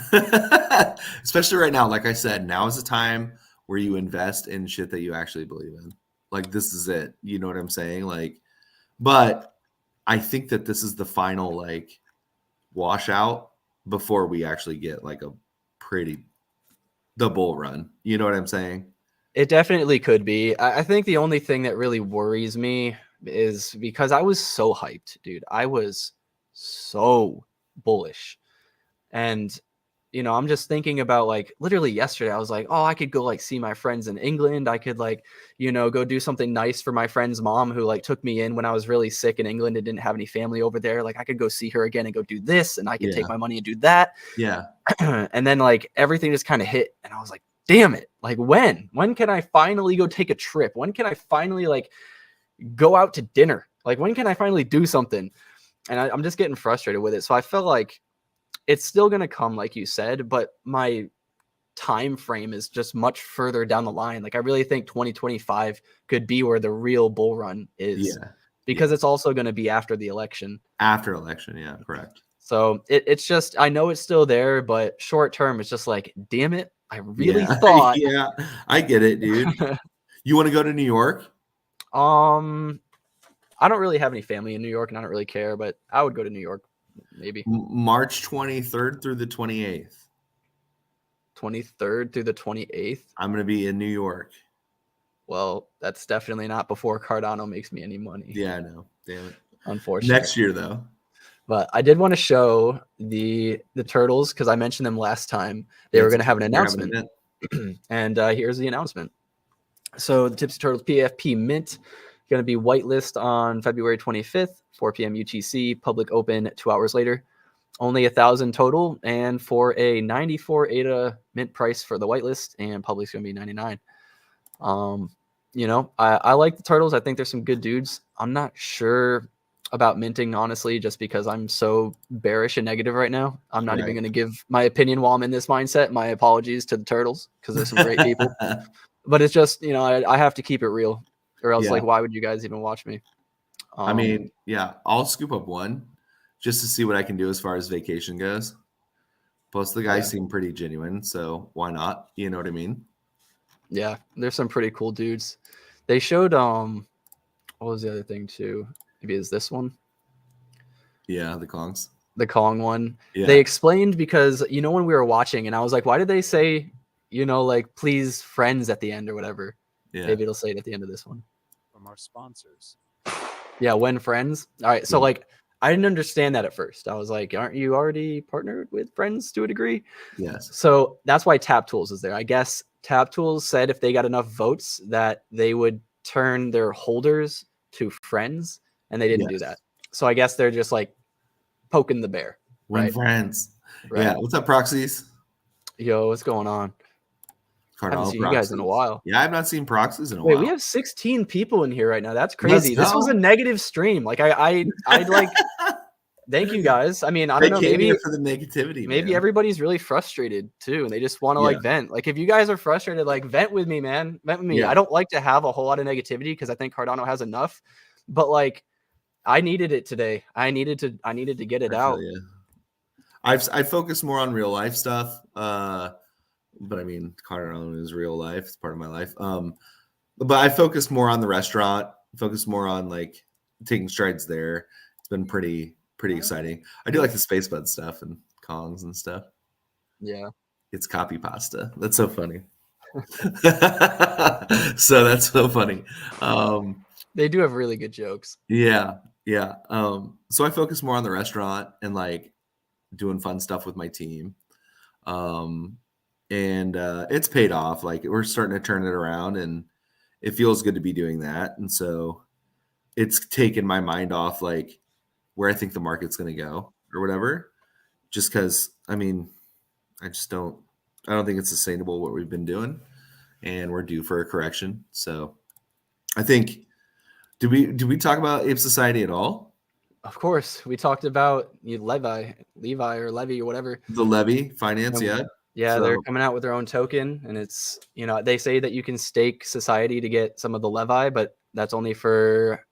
Especially right now. Like I said, now is the time where you invest in shit that you actually believe in. Like, this is it. You know what I'm saying? Like, but I think that this is the final like washout before we actually get like the bull run. You know what I'm saying? It definitely could be. I think the only thing that really worries me is because I was so hyped, dude. I was so bullish. And, you know, I'm just thinking about like literally yesterday, I was like, oh, I could go like see my friends in England. I could like, you know, go do something nice for my friend's mom who like took me in when I was really sick in England and didn't have any family over there. Like I could go see her again and go do this, and I could take my money and do that. Yeah. And then like everything just kind of hit, and I was like, damn it. Like when can I finally go take a trip? When can I finally like go out to dinner? Like when can I finally do something? And I'm just getting frustrated with it. So I felt like it's still going to come, like you said, but my time frame is just much further down the line. Like I really think 2025 could be where the real bull run is, because it's also going to be after the election. After election, yeah, correct. So it's just, I know it's still there, but short term, it's just like, damn it, I really thought. Yeah, I get it, dude. You want to go to New York? I don't really have any family in New York, and I don't really care, but I would go to New York. Maybe March 23rd through the 28th. 23rd through the 28th. I'm going to be in New York. Well, that's definitely not before Cardano makes me any money. Yeah, I know. Damn it. Unfortunately. Next year, though. But I did want to show the turtles because I mentioned them last time. They were going to have an announcement. And here's the announcement. So the Tipsy Turtles PFP Mint going to be whitelist on February 25th, 4 p.m. UTC, public open 2 hours later. Only 1,000 total, and for a 94 ADA mint price for the whitelist, and public's going to be 99. You know, I like the turtles. I think there's some good dudes. I'm not sure about minting, honestly, just because I'm so bearish and negative right now. I'm not even going to give my opinion while I'm in this mindset. My apologies to the turtles because there's some great people. But it's just, you know, I have to keep it real, or else like, why would you guys even watch me? I mean, yeah, I'll scoop up one just to see what I can do as far as vacation goes. Plus, the guys seem pretty genuine, so why not? You know what I mean? Yeah, there's some pretty cool dudes. They showed what was the other thing too? Maybe is this one? Yeah, the Kongs. The Kong one. Yeah. They explained because, you know, when we were watching, and I was like, why did they say, you know, like, please friends at the end or whatever? Yeah. Maybe it'll say it at the end of this one. From our sponsors. Yeah, when friends. All right, so like, I didn't understand that at first. I was like, aren't you already partnered with friends to a degree? Yes. So that's why Tap Tools is there. I guess Tap Tools said if they got enough votes that they would turn their holders to friends, and they didn't do that. So I guess they're just like poking the bear. When friends. Right? Yeah. What's up, Proxies? Yo, what's going on? I haven't seen you guys in a while. Yeah, I've not seen Proxies in a while. We have 16 people in here right now. That's crazy. This was a negative stream. Like I'd like thank you guys. I mean, I don't know, maybe for the negativity. Maybe everybody's really frustrated too, and they just want to like vent. Like if you guys are frustrated, like vent with me, man. Vent with me. Yeah. I don't like to have a whole lot of negativity because I think Cardano has enough. But like I needed it today. I needed to get it out. I focus more on real life stuff. but I mean, Cardano is real life. It's part of my life. But I focused more on the restaurant, focused more on like taking strides there. It's been pretty exciting. I do like the Space Bud stuff and Kongs and stuff. Yeah. It's copy pasta. That's so funny. So that's so funny. They do have really good jokes. Yeah. So I focus more on the restaurant and like doing fun stuff with my team. And it's paid off. Like we're starting to turn it around and it feels good to be doing that. And so it's taken my mind off like where I think the market's going to go or whatever, just because, I mean, I don't think it's sustainable what we've been doing and we're due for a correction. So I think, did we talk about Ape Society at all? Of course. We talked about Levvy or Levvy or whatever. The Levvy finance, yeah. Yeah, So, they're coming out with their own token, and it's, they say that you can stake society to get some of the Levvy, but that's only for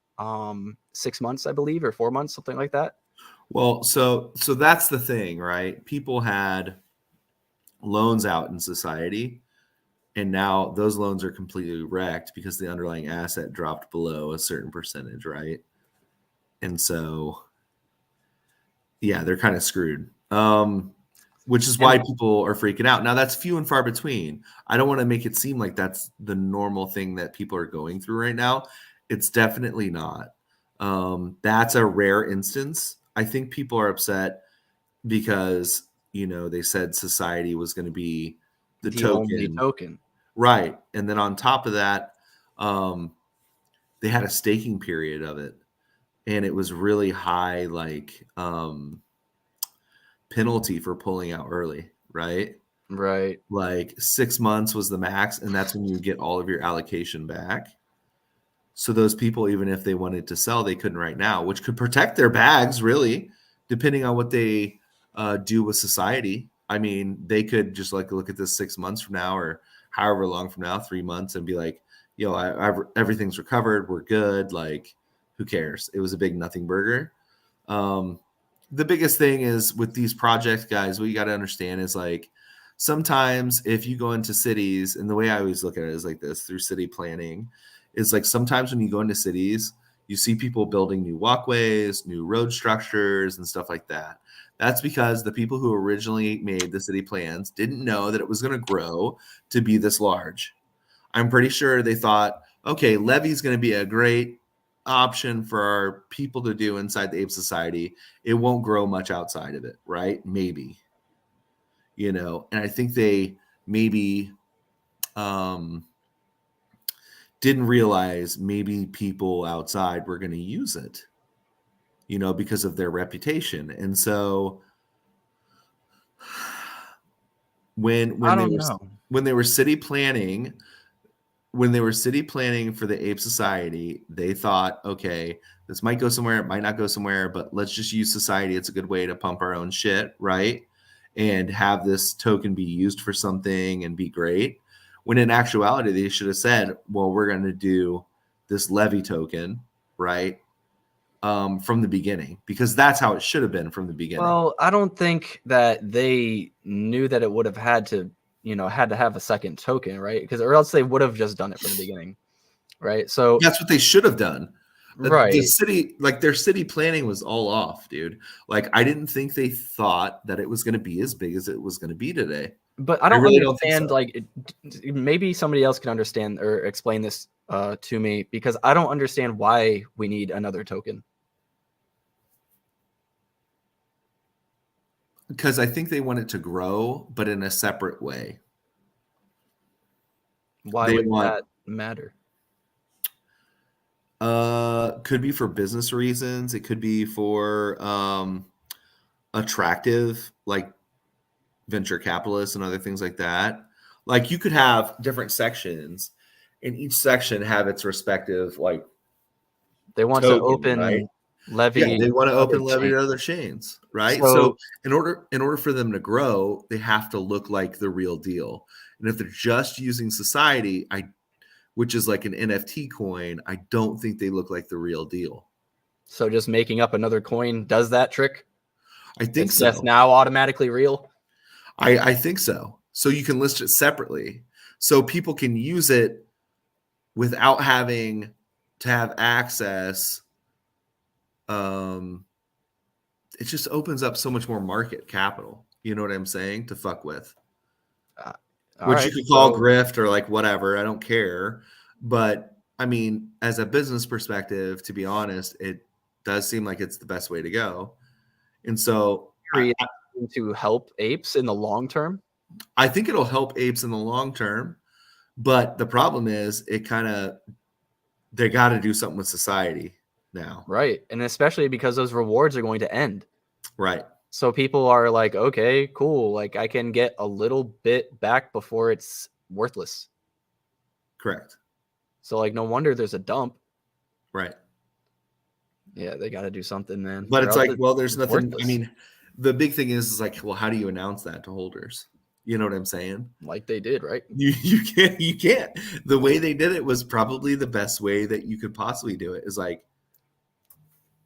6 months, I believe, or 4 months, something like that. well, so that's the thing, right? People had loans out in society, and now those loans are completely wrecked because the underlying asset dropped below a certain percentage, right? And so, yeah, they're kind of screwed. Which is why people are freaking out. Now that's few and far between. I don't want to make it seem like that's the normal thing that people are going through right now. It's definitely not. That's a rare instance. I think people are upset because, they said society was going to be the only token. Right. And then on top of that, they had a staking period of it. And it was really high, like, penalty for pulling out early, right? Right. Like 6 months was the max, and that's when you get all of your allocation back. So those people, even if they wanted to sell, they couldn't right now, which could protect their bags, really, depending on what they do with society. I mean, they could just like look at this 6 months from now or however long from now, 3 months, and be like, everything's recovered. We're good. Like, who cares? It was a big nothing burger. The biggest thing is with these projects, guys, what you got to understand is like sometimes if you go into cities, and the way I always look at it is like this through city planning, is like sometimes when you go into cities, you see people building new walkways, new road structures, and stuff like that. That's because the people who originally made the city plans didn't know that it was going to grow to be this large. I'm pretty sure they thought, okay, Levvy's going to be a great option for our people to do inside the Ape Society. It won't grow much outside of it, right? Maybe, and I think they maybe didn't realize maybe people outside were going to use it, because of their reputation. And so when they were city planning, for the Ape Society, they thought, okay, this might go somewhere, it might not go somewhere, but let's just use society. It's a good way to pump our own shit, right? And have this token be used for something and be great. When in actuality, they should have said, well, we're going to do this Levvy token, right? From the beginning, because that's how it should have been from the beginning. Well, I don't think that they knew that it would have had to have a second token, right? Or else they would have just done it from the beginning, right? So that's what they should have done. Right. The city, like their city planning was all off, dude. Like I didn't think they thought that it was going to be as big as it was going to be today. But I don't really understand. So. Like maybe somebody else can understand or explain this to me, because I don't understand why we need another token. Because I think they want it to grow, but in a separate way. Why would that matter? Could be for business reasons. It could be for attractive, like venture capitalists and other things like that. Like you could have different sections, and each section have its respective like. They want token, to open. Right? Levvy. Yeah, they want to open Levvy to other chains, right? So in order for them to grow, they have to look like the real deal. And if they're just using society, which is like an NFT coin, I don't think they look like the real deal. So just making up another coin does that trick? I think it's so. Just now automatically real? I think so. So you can list it separately. So people can use it without having to have access. It just opens up so much more market capital. You know what I'm saying? To fuck with. All Which right, you could call so- grift or like whatever. I don't care. But I mean, as a business perspective, to be honest, it does seem like it's the best way to go. And so to help apes in the long term. I think it'll help apes in the long term. But the problem is they got to do something with society now. Right. And especially because those rewards are going to end. Right. So people are like, okay, cool. Like I can get a little bit back before it's worthless. Correct. So like, no wonder there's a dump. Right. Yeah, they got to do something, man. But it's Or else like, well, there's it's nothing. worthless. I mean, the big thing is like, well, how do you announce that to holders? You know what I'm saying? Like they did, right? You can't. The way they did it was probably the best way that you could possibly do it. Is like,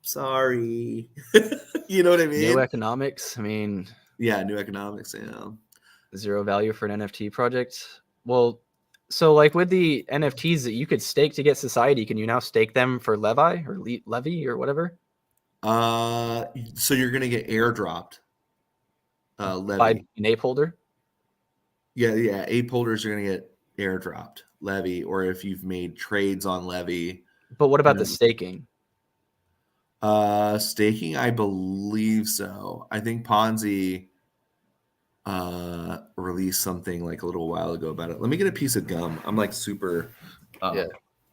sorry, you know what I mean? New economics. I mean, Yeah, new economics. Yeah. zero value for an NFT project. Well, so like with the NFTs that you could stake to get society, can you now stake them for Levvy or Levvy or whatever? So you're gonna get airdropped. By Levy. an ape holder? Yeah. Ape holders are gonna get airdropped Levy, or if you've made trades on Levy. But what about And the then- staking? Staking, I believe so. I think Ponzi released something like a little while ago about it. Let me get a piece of gum. I'm like super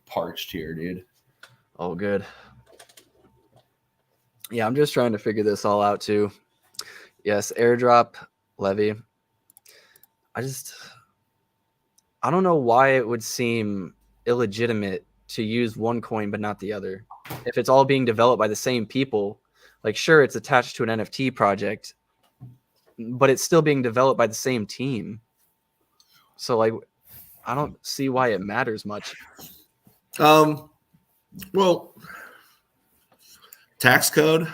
parched here, dude. Oh, good. Yeah, I'm just trying to figure this all out too. Yes, airdrop Levy. I don't know why it would seem illegitimate to use one coin but not the other. If it's all being developed by the same people, like sure, it's attached to an NFT project, but it's still being developed by the same team. So like, I don't see why it matters much. Well, tax code.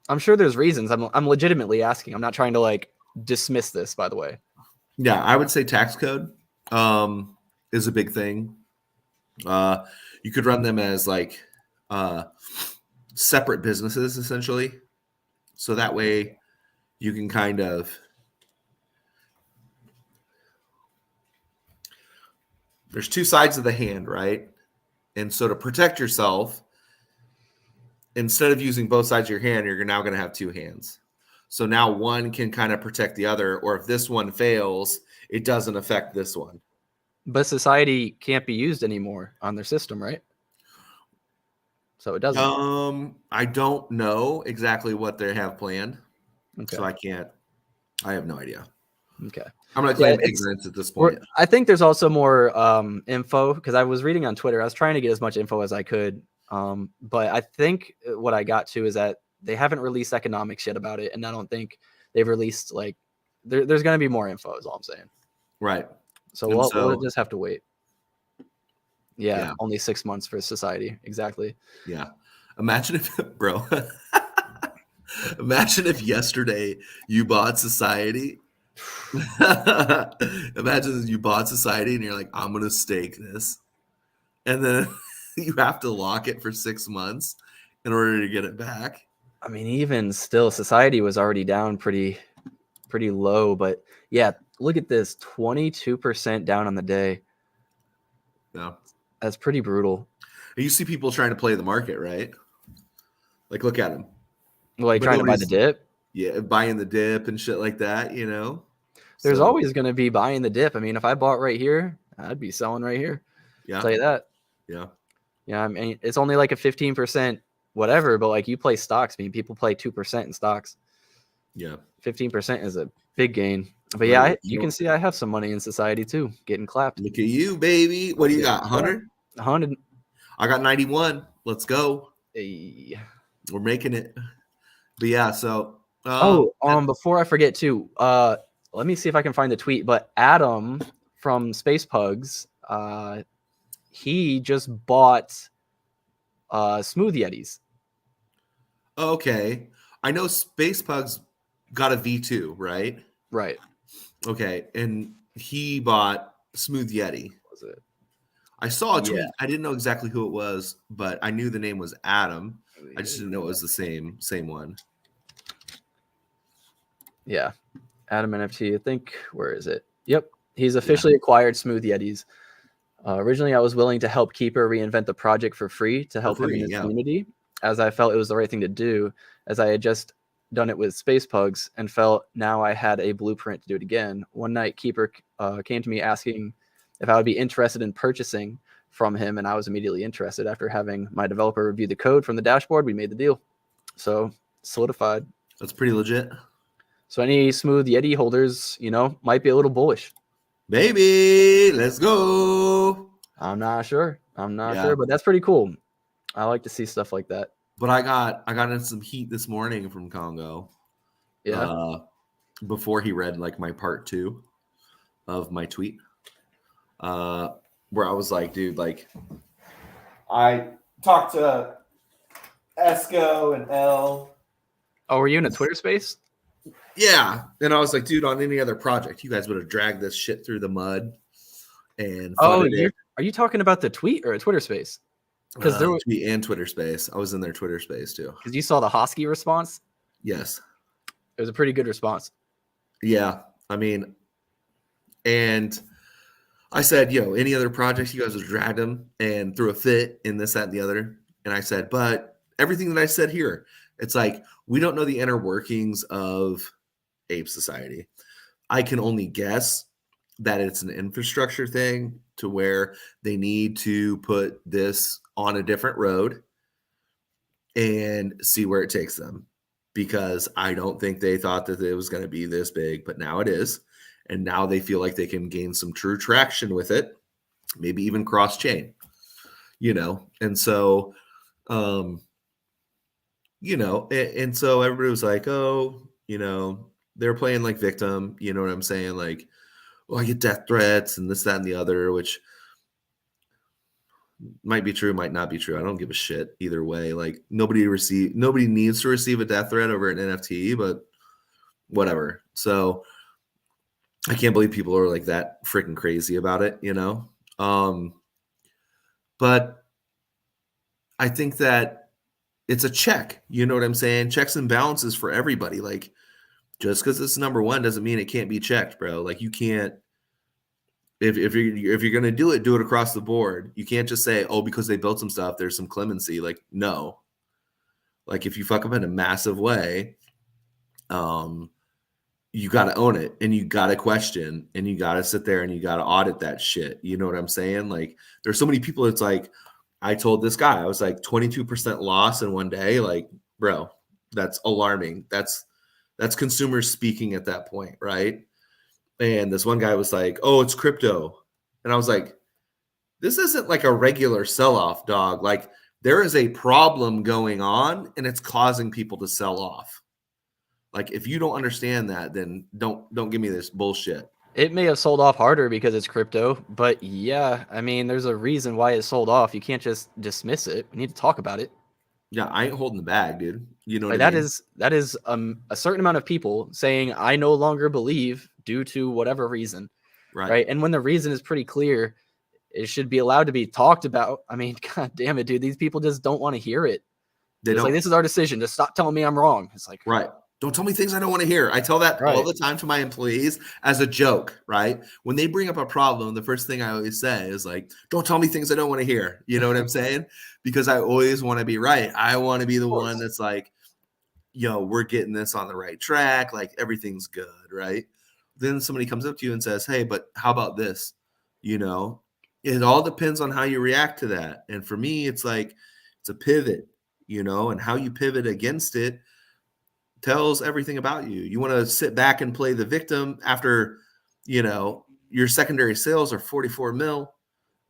I'm sure there's reasons. I'm legitimately asking. I'm not trying to like dismiss this, by the way. Yeah, I would say tax code is a big thing. You could run them as like separate businesses essentially. So that way you can kind of there's two sides of the hand, right? And so to protect yourself, instead of using both sides of your hand, you're now going to have two hands. So now one can kind of protect the other, or if this one fails, it doesn't affect this one. But society can't be used anymore on their system, right? So it doesn't. I don't know exactly what they have planned. Okay. So I have no idea. Okay. I'm going to claim ignorance at this point. I think there's also more info because I was reading on Twitter. I was trying to get as much info as I could. But I think what I got to is that they haven't released economics yet about it. And I don't think they've released like there's going to be more info is all I'm saying. Right. So we'll just have to wait. Yeah. Only 6 months for society. Exactly. Yeah. Imagine if, bro, imagine if yesterday you bought society. Imagine you bought society and you're like, I'm going to stake this. And then you have to lock it for 6 months in order to get it back. I mean, even still, society was already down pretty low. But yeah, look at this 22% down on the day. Yeah. That's pretty brutal. You see people trying to play the market, right? Like, look at them. Like trying to buy the dip? Yeah, buying the dip and shit like that, you know? There's always going to be buying the dip. I mean, if I bought right here, I'd be selling right here. Yeah. I'll tell you that. Yeah. Yeah, I mean, it's only like a 15% whatever, but like you play stocks. I mean, people play 2% in stocks. Yeah. 15% is a big gain. But yeah, you can see I have some money in society too, getting clapped. Look at you, baby. What do you got? 100? 100. I got 91. Let's go. Hey. We're making it. But yeah, so before I forget too, let me see if I can find the tweet. But Adam from Space Pugs, he just bought Smoothyetis. okay. I know Space Pugs got a V2, right? Right. Okay, and he bought Smoothyeti. Was it? I saw a Yeah. tweet. I didn't know exactly who it was, but I knew the name was Adam. I just didn't know it was the same one. Yeah. Adam NFT. I think, where is it? Yep. He's officially acquired Smoothietis. Originally, I was willing to help Keeper reinvent the project for free to help him in his community, as I felt it was the right thing to do, as I had just done it with Space Pugs and felt now I had a blueprint to do it again. One night, Keeper came to me asking if I would be interested in purchasing from him, and I was immediately interested. After having my developer review the code from the dashboard, we made the deal. So solidified. That's pretty legit. So any Smootheti holders, might be a little bullish. Baby, let's go. I'm not sure, but that's pretty cool. I like to see stuff like that. But I got in some heat this morning from Congo. Yeah. Before he read like my part 2 of my tweet, where I was like, dude, like I talked to Esco and L. Oh, were you in a Twitter space? Yeah, and I was like, dude, on any other project, you guys would have dragged this shit through the mud and are you talking about the tweet or a Twitter space? Because there was tweet and Twitter space. I was in their Twitter space too. Because you saw the Hosky response. Yes, it was a pretty good response. Yeah, I mean, and I said, any other projects, you guys would drag them and threw a fit in this, that, and the other. And I said, but everything that I said here, it's like we don't know the inner workings of Ape Society. I can only guess that it's an infrastructure thing to where they need to put this on a different road and see where it takes them, because I don't think they thought that it was going to be this big, but now it is. And now they feel like they can gain some true traction with it, maybe even cross chain, and so, and so everybody was like, oh, they're playing like victim, you know what I'm saying? Like, oh, I get death threats and this, that, and the other, which might be true, might not be true. I don't give a shit either way. Like nobody needs to receive a death threat over an NFT, but whatever. So I can't believe people are like that freaking crazy about it, but I think that it's a check, you know what I'm saying? Checks and balances for everybody. Like just because it's number one doesn't mean it can't be checked, bro. Like you can't, if you're gonna do it across the board. You can't just say, oh, because they built some stuff, there's some clemency. Like no, like if you fuck up in a massive way, you got to own it and you got to question and you got to sit there and you got to audit that shit. You know what I'm saying? Like there's so many people. It's like I told this guy, I was like 22% loss in one day. Like, bro, that's alarming. That's consumers speaking at that point, right? And this one guy was like, oh, it's crypto. And I was like, this isn't like a regular sell-off, dog. Like there is a problem going on and it's causing people to sell off. Like if you don't understand that, then don't give me this bullshit. It may have sold off harder because it's crypto, but yeah, I mean, there's a reason why it sold off. You can't just dismiss it. We need to talk about it. Yeah, I ain't holding the bag, dude. You know what I mean? That is a certain amount of people saying I no longer believe due to whatever reason, right? And when the reason is pretty clear, it should be allowed to be talked about. I mean, god damn it, dude, these people just don't want to hear it. It's like, this is our decision. Just stop telling me I'm wrong. It's like, right. Don't tell me things I don't want to hear. I tell that all the time to my employees as a joke, right? When they bring up a problem, the first thing I always say is like, don't tell me things I don't want to hear. You know what I'm saying? Because I always want to be right. I want to be the one that's like, we're getting this on the right track. Like everything's good, right? Then somebody comes up to you and says, hey, but how about this? It all depends on how you react to that. And for me, it's like, it's a pivot, and how you pivot against it tells everything about you. You want to sit back and play the victim after, your secondary sales are 44 mil,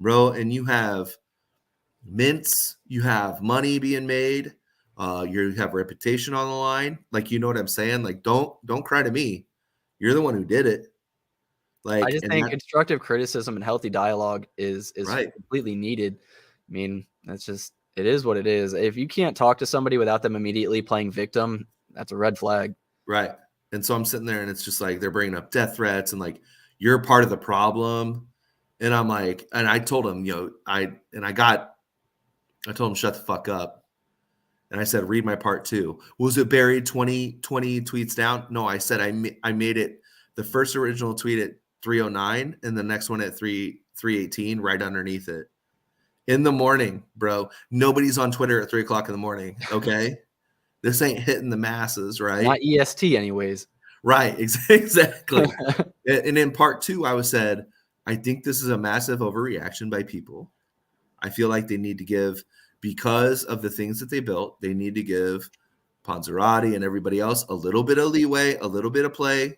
bro, and you have mints, you have money being made, you have reputation on the line. Like, you know what I'm saying? Like, don't cry to me. You're the one who did it. Like, I just think constructive criticism and healthy dialogue is right. completely needed. I mean, it is what it is. If you can't talk to somebody without them immediately playing victim, that's a red flag. Right. And so I'm sitting there and it's just like they're bringing up death threats and like you're part of the problem. And I'm like, and I told him, I told him shut the fuck up. And I said, read my part too. Was it buried 20 tweets down? No, I said I made it the first original tweet at 309 and the next one at 318 right underneath it. In the morning, bro. Nobody's on Twitter at 3 o'clock in the morning. Okay. This ain't hitting the masses, right? Not EST anyways. Right. Exactly. And in part 2, I said, I think this is a massive overreaction by people. I feel like they need to give, because of the things that they built, they need to give Panzerotti and everybody else a little bit of leeway, a little bit of play.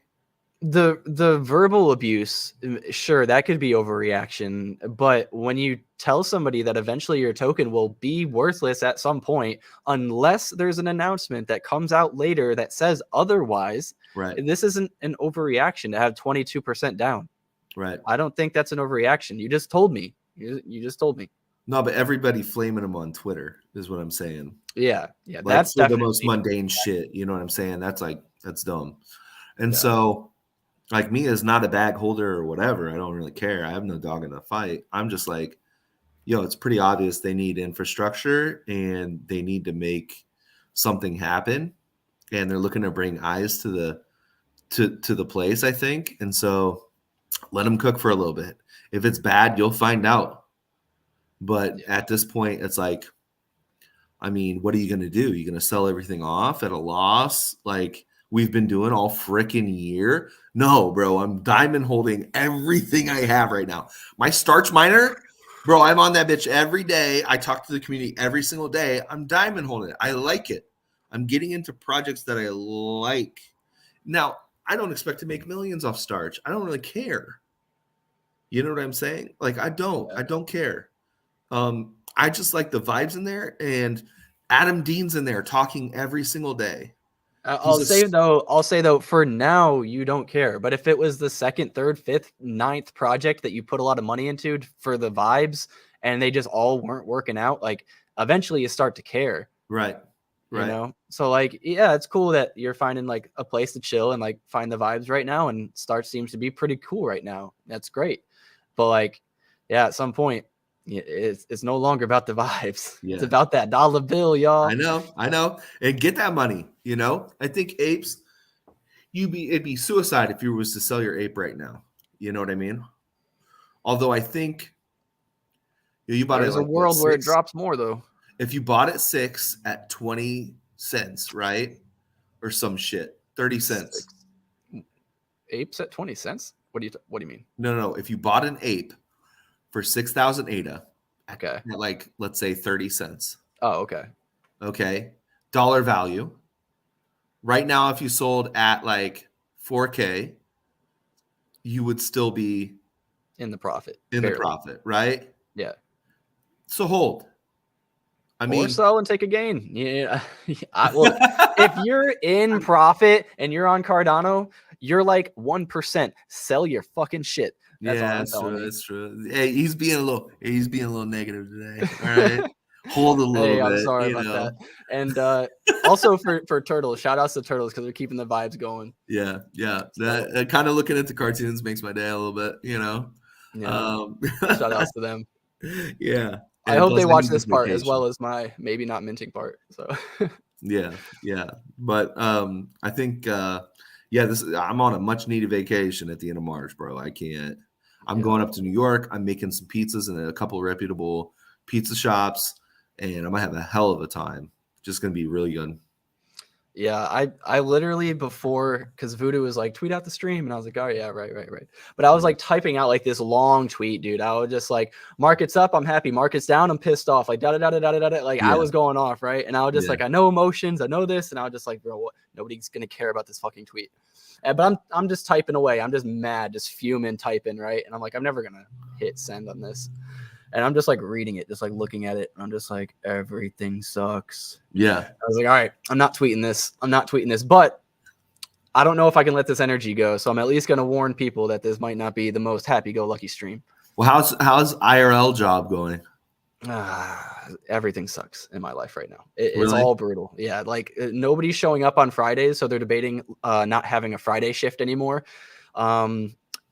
The verbal abuse, sure, that could be overreaction, but when you tell somebody that eventually your token will be worthless at some point, unless there's an announcement that comes out later that says otherwise, right? This isn't an overreaction to have 22% down. Right. I don't think that's an overreaction. You just told me. You just told me. No, but everybody flaming him on Twitter is what I'm saying. Yeah. Like, that's the most mundane shit. You know what I'm saying? That's dumb. And so, like, me as not a bag holder or whatever, I don't really care. I have no dog in the fight. I'm just like, it's pretty obvious they need infrastructure and they need to make something happen. And they're looking to bring eyes to the place, I think. And so let them cook for a little bit. If it's bad, you'll find out. But at this point, it's like, I mean, what are you going to do? You're going to sell everything off at a loss like we've been doing all freaking year? No, bro, I'm diamond holding everything I have right now. My Strch miner, bro, I'm on that bitch every day. I talk to the community every single day. I'm diamond holding it. I like it. I'm getting into projects that I like. Now, I don't expect to make millions off Strch. I don't really care. You know what I'm saying? Like, I don't care. I just like the vibes in there, and Adam Dean's in there talking every single day. I'll say though, for now you don't care. But if it was the 2nd, 3rd, 5th, 9th project that you put a lot of money into for the vibes, and they just all weren't working out, like eventually you start to care. Right. You know? So like, yeah, it's cool that you're finding like a place to chill and like find the vibes right now, and Strch seems to be pretty cool right now. That's great. But like, yeah, at some point, it's no longer about the vibes. Yeah. It's about that dollar bill, y'all. I know. And get that money, I think apes, it'd be suicide if you was to sell your ape right now. You know what I mean? Although I think you bought There's it like, a world where it drops more though. If you bought it 6 at 20 cents, right? Or some shit, 30 cents. Apes at 20 cents? What do you mean? No. If you bought an ape for 6,000 ADA, okay, at like, let's say 30 cents. Oh, okay. Okay. Dollar value. Right now, if you sold at like 4K, you would still be in the profit. The profit, right? Yeah. So hold. Or sell and take a gain. Yeah. Well, if you're in profit and you're on Cardano, you're like 1%. Sell your fucking shit. That's true. Hey, he's being a little negative today. All right. Hold a little bit. I'm sorry about that. And also for Turtles, shout outs to Turtles because they're keeping the vibes going. Yeah. That kind of looking at the cartoons makes my day a little bit, Yeah. Shout outs to them. Yeah. I hope they watch this part as well as my maybe not minting part. So yeah. But I think I'm on a much needed vacation at the end of March, bro. I can't. I'm going up to New York. I'm making some pizzas in a couple of reputable pizza shops, and I'm gonna have a hell of a time. Just gonna be really good. Yeah, I literally before, because Voodoo was like, tweet out the stream, and I was like, oh yeah, right. But I was like typing out like this long tweet, dude. I was just like, market's up, I'm happy. Market's down, I'm pissed off. Like da. Like I was going off, right? And I was just like, I know emotions, I know this, and I was just like, bro, what? Nobody's gonna care about this fucking tweet. But I'm just typing away. I'm just mad, just fuming, typing, right? And I'm like, I'm never gonna hit send on this. And I'm just like reading it, just like looking at it. And I'm just like, everything sucks. Yeah. I was like, all right, I'm not tweeting this. But I don't know if I can let this energy go. So I'm at least going to warn people that this might not be the most happy-go-lucky stream. Well, how's IRL job going? Everything sucks in my life right now. It's Really? all brutal. Yeah, like nobody's showing up on Fridays, so they're debating not having a Friday shift anymore.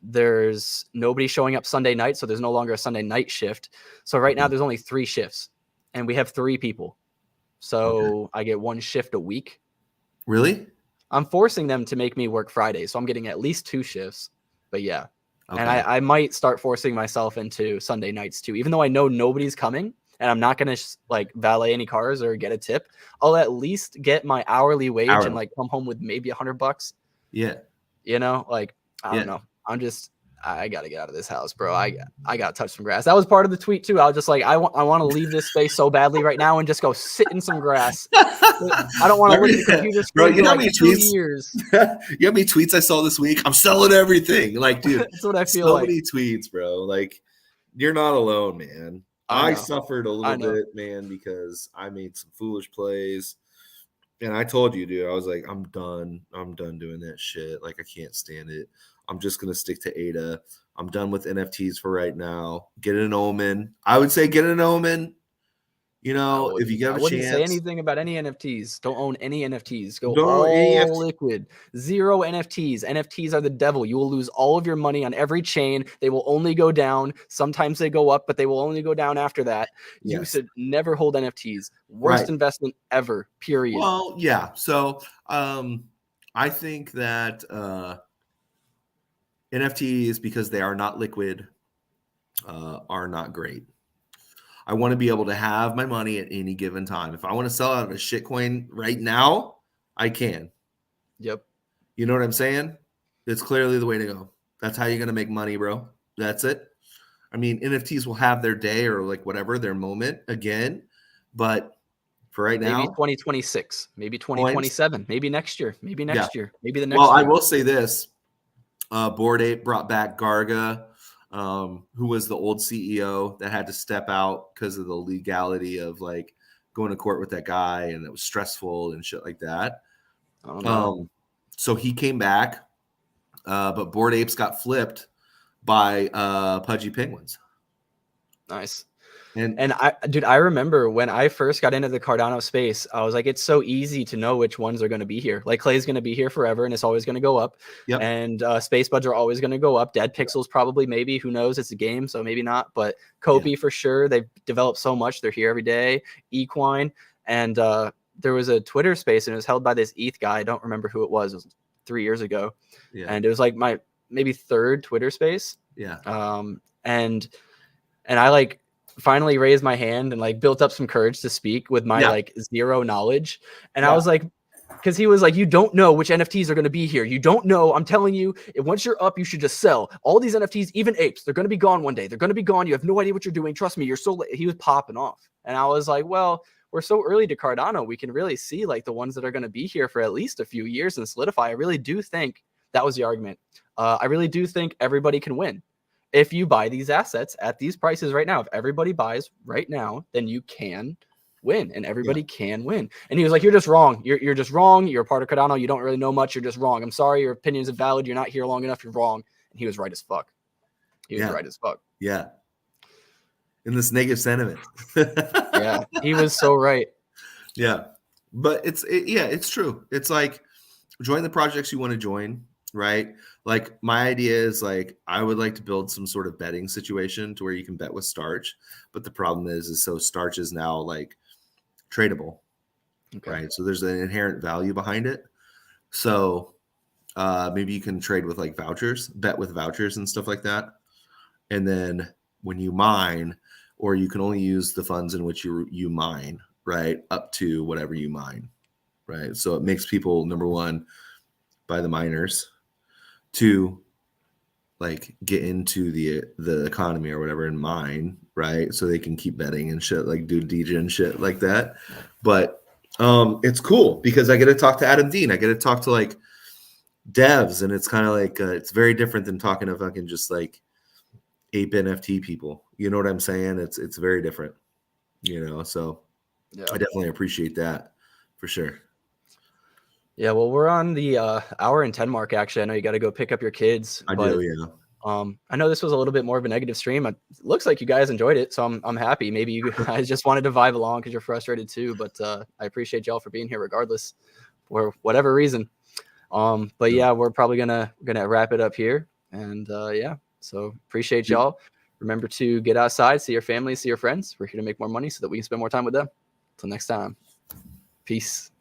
There's nobody showing up Sunday night, so there's no longer a Sunday night shift. So right now there's only 3 shifts, and we have 3 people. So I get 1 shift a week. Really? I'm forcing them to make me work Fridays, so I'm getting at least 2 shifts. But yeah. Okay. And I might start forcing myself into Sunday nights too, even though I know nobody's coming and I'm not going to like valet any cars or get a tip. I'll at least get my hourly wage and like come home with maybe $100. Yeah. You know, like, I don't know. I got to get out of this house, bro. I got to touch some grass. That was part of the tweet too. I was just like, I want to leave this space so badly right now and just go sit in some grass. I don't want to look at the computer screen. Bro, you know how many tweets? Years. You know how many tweets I saw this week? I'm selling everything. Like, dude, that's what I feel so like. many tweets, bro. Like, you're not alone, man. I suffered a little bit, man, because I made some foolish plays. And I told you, dude, I was like, I'm done. I'm done doing that shit. Like, I can't stand it. I'm just going to stick to ADA. I'm done with NFTs for right now. Get an Omen. I would say get an Omen. You know, if you get a chance. I wouldn't say anything about any NFTs. Don't own any NFTs. Go Don't all liquid. 0 NFTs. NFTs are the devil. You will lose all of your money on every chain. They will only go down. Sometimes they go up, but they will only go down after that. Yes. You should never hold NFTs. Worst investment ever, period. Well, yeah. So I think that NFTs, because they are not liquid, are not great. I want to be able to have my money at any given time. If I want to sell out of a shitcoin right now, I can. Yep. You know what I'm saying? It's clearly the way to go. That's how you're going to make money, bro. That's it. I mean, NFTs will have their day or like whatever, their moment again. But for right now, maybe 2026, maybe 2027, maybe next year, maybe next year, maybe the next year. I will say this. Bored Ape brought back Garga. Who was the old CEO that had to step out because of the legality of like going to court with that guy, and it was stressful and shit like that. So he came back, but Bored Apes got flipped by Pudgy Penguins. Nice. And I remember when I first got into the Cardano space, I was like, it's so easy to know which ones are going to be here. Like Clay's going to be here forever and it's always going to go up. Yep. And Space Buds are always going to go up. Dead Pixels probably, maybe, who knows? It's a game, so maybe not. But Kopi for sure. They've developed so much. They're here every day. Equine. And there was a Twitter space and it was held by this ETH guy. I don't remember who it was. It was 3 years ago. Yeah. And it was like my maybe 3rd Twitter space. Yeah. And I like finally raised my hand and like built up some courage to speak with my like 0 knowledge. And I was like, because he was like, you don't know which NFTs are going to be here. You don't know. I'm telling you, once you're up, you should just sell all these NFTs, even apes. They're going to be gone one day. They're going to be gone. You have no idea what you're doing. Trust me. You're so late. He was popping off. And I was like, well, we're so early to Cardano. We can really see like the ones that are going to be here for at least a few years and solidify. I really do think that was the argument. I really do think everybody can win. If you buy these assets at these prices right now, if everybody buys right now, then you can win and everybody can win. And he was like, you're just wrong. You're just wrong. You're a part of Cardano. You don't really know much. You're just wrong. I'm sorry. Your opinion's invalid. You're not here long enough. You're wrong. And he was right as fuck. He was right as fuck. Yeah. In this negative sentiment. Yeah. He was so right. Yeah. But it's true. It's like join the projects you want to join. Right. Like my idea is like, I would like to build some sort of betting situation to where you can bet with Strch. But the problem is so Strch is now like tradable. Okay. Right. So there's an inherent value behind it. So maybe you can trade with like vouchers, bet with vouchers and stuff like that. And then when you mine, or you can only use the funds in which you mine, right, up to whatever you mine. Right. So it makes people, number one, buy the miners. 2, like get into the economy or whatever and mine, right? So they can keep betting and shit, like do DJ and shit like that. But it's cool because I get to talk to Adam Dean. I get to talk to like devs, and it's kind of like it's very different than talking to fucking just like ape NFT people. You know what I'm saying? It's very different, you know. So I definitely appreciate that for sure. Yeah, well, we're on the hour and 10 mark, actually. I know you got to go pick up your kids. I do, yeah. I know this was a little bit more of a negative stream. It looks like you guys enjoyed it, so I'm happy. Maybe you guys just wanted to vibe along because you're frustrated too. But I appreciate y'all for being here regardless, for whatever reason. But yeah, we're probably gonna wrap it up here. And yeah, so appreciate y'all. Remember to get outside, see your family, see your friends. We're here to make more money so that we can spend more time with them. Until next time, peace.